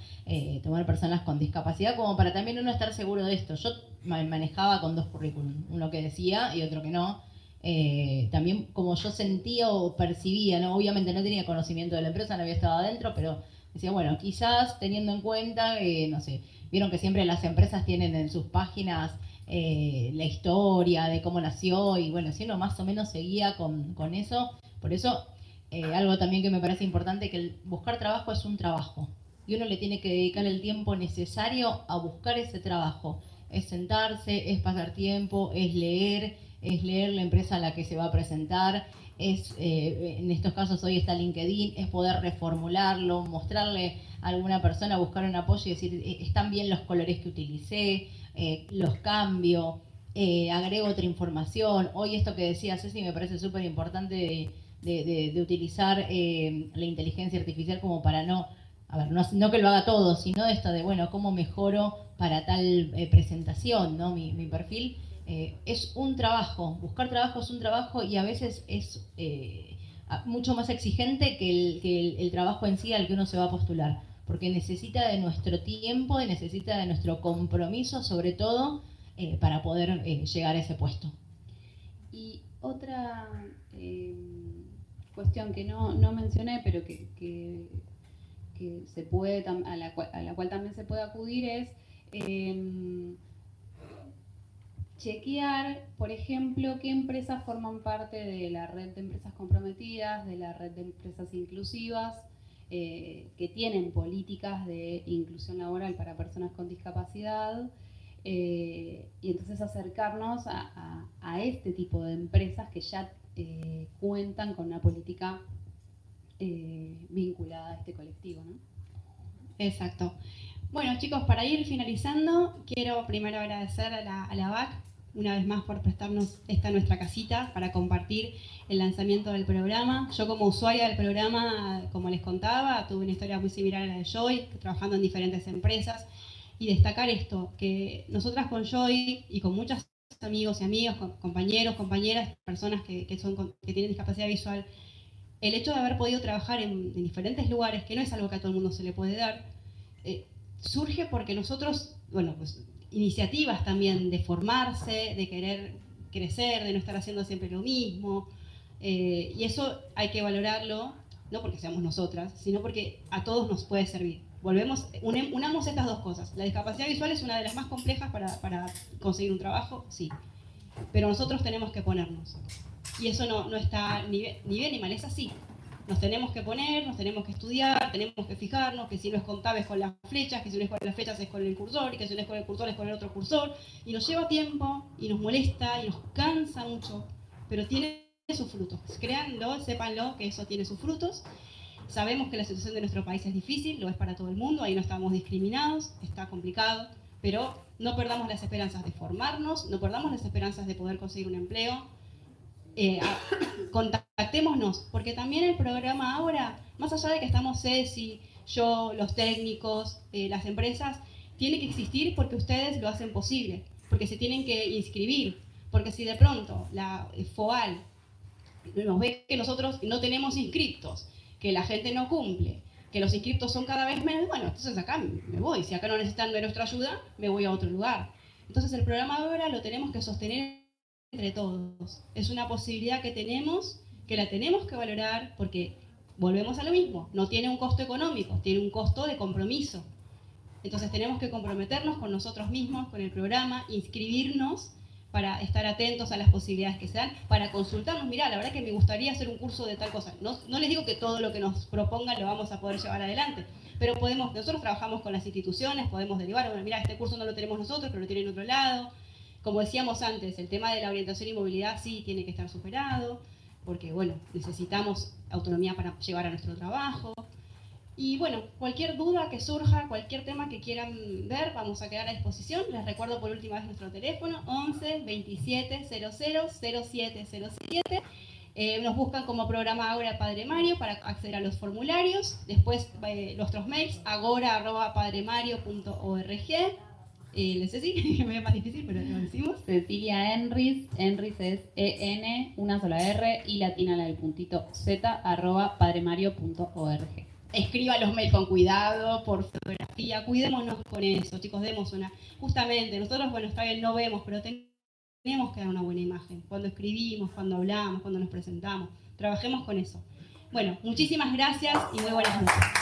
tomar personas con discapacidad, como para también uno estar seguro de esto. Yo manejaba con dos currículum, uno que decía y otro que no. También como yo sentía o percibía, ¿no? Obviamente no tenía conocimiento de la empresa, no había estado adentro, pero decía, bueno, quizás teniendo en cuenta, no sé, vieron que siempre las empresas tienen en sus páginas la historia de cómo nació, y bueno, si uno más o menos seguía con eso, por eso algo también que me parece importante, que el buscar trabajo es un trabajo, y uno le tiene que dedicar el tiempo necesario a buscar ese trabajo. Es sentarse, es pasar tiempo, es leer la empresa a la que se va a presentar, en estos casos hoy está LinkedIn, es poder reformularlo, mostrarle a alguna persona, buscar un apoyo y decir, están bien los colores que utilicé, los cambio, agrego otra información. Hoy esto que decía Ceci me parece súper importante de utilizar la inteligencia artificial como para no que lo haga todo, sino esto de, bueno, cómo mejoro para tal presentación, ¿no? Mi perfil es un trabajo, buscar trabajo es un trabajo, y a veces es mucho más exigente que el trabajo en sí al que uno se va a postular, porque necesita de nuestro tiempo, necesita de nuestro compromiso, sobre todo, para poder llegar a ese puesto. Y otra cuestión que no mencioné, pero que se puede, a la cual también se puede acudir, es chequear, por ejemplo, qué empresas forman parte de la red de empresas comprometidas, de la red de empresas inclusivas, que tienen políticas de inclusión laboral para personas con discapacidad, y entonces acercarnos a este tipo de empresas que ya cuentan con una política vinculada a este colectivo, ¿no? Exacto. Bueno, chicos, para ir finalizando, quiero primero agradecer a la BAC una vez más por prestarnos nuestra casita para compartir el lanzamiento del programa. Yo, como usuaria del programa, como les contaba, tuve una historia muy similar a la de Joy, trabajando en diferentes empresas, y destacar esto, que nosotras con Joy y con muchos amigos y amigas, compañeros, compañeras, personas que tienen discapacidad visual, el hecho de haber podido trabajar en diferentes lugares, que no es algo que a todo el mundo se le puede dar, surge porque nosotros, bueno, pues iniciativas también de formarse, de querer crecer, de no estar haciendo siempre lo mismo, y eso hay que valorarlo, no porque seamos nosotras, sino porque a todos nos puede servir. Unamos estas dos cosas. La discapacidad visual es una de las más complejas para conseguir un trabajo, sí, pero nosotros tenemos que ponernos. Y eso no está ni bien ni mal, es así. Nos tenemos que poner, nos tenemos que estudiar, tenemos que fijarnos que si no es con tab es con las flechas, que si no es con las flechas es con el cursor, y que si no es con el cursor es con el otro cursor. Y nos lleva tiempo, y nos molesta, y nos cansa mucho, pero tiene sus frutos. Créanlo, sépanlo, que eso tiene sus frutos. Sabemos que la situación de nuestro país es difícil, lo es para todo el mundo, ahí no estamos discriminados, está complicado, pero no perdamos las esperanzas de formarnos, no perdamos las esperanzas de poder conseguir un empleo. Contactémonos, porque también el programa ahora, más allá de que estamos Ceci, yo, los técnicos, las empresas, tiene que existir porque ustedes lo hacen posible, porque se tienen que inscribir, porque si de pronto la FOAL nos ve que nosotros no tenemos inscriptos, que la gente no cumple, que los inscriptos son cada vez menos, bueno, entonces acá me voy, si acá no necesitan de nuestra ayuda, me voy a otro lugar. Entonces el programa ahora lo tenemos que sostener entre todos. Es una posibilidad que tenemos, que la tenemos que valorar, porque volvemos a lo mismo, no tiene un costo económico, tiene un costo de compromiso. Entonces tenemos que comprometernos con nosotros mismos, con el programa, inscribirnos para estar atentos a las posibilidades que se dan, para consultarnos. Mirá, la verdad que me gustaría hacer un curso de tal cosa. No les digo que todo lo que nos propongan lo vamos a poder llevar adelante, pero nosotros trabajamos con las instituciones, podemos derivar, bueno, mira, este curso no lo tenemos nosotros, pero lo tienen en otro lado. Como decíamos antes, el tema de la orientación y movilidad sí tiene que estar superado, porque bueno, necesitamos autonomía para llevar a nuestro trabajo. Y bueno, cualquier duda que surja, cualquier tema que quieran ver, vamos a quedar a disposición. Les recuerdo por última vez nuestro teléfono, 11 27 00 0707. Nos buscan como programa Agora Padre Mario para acceder a los formularios. Después nuestros mails, agora@padremario.org. Les decía que me es más difícil, pero lo decimos. Cecilia Enris es EN, una sola R y latina la del puntito Z, @padremario.org. Escriba los mails con cuidado, por fotografía, cuidémonos con eso, chicos, demos una. Justamente, nosotros, bueno, está bien, no vemos, pero tenemos que dar una buena imagen. Cuando escribimos, cuando hablamos, cuando nos presentamos, trabajemos con eso. Bueno, muchísimas gracias y muy buenas noches.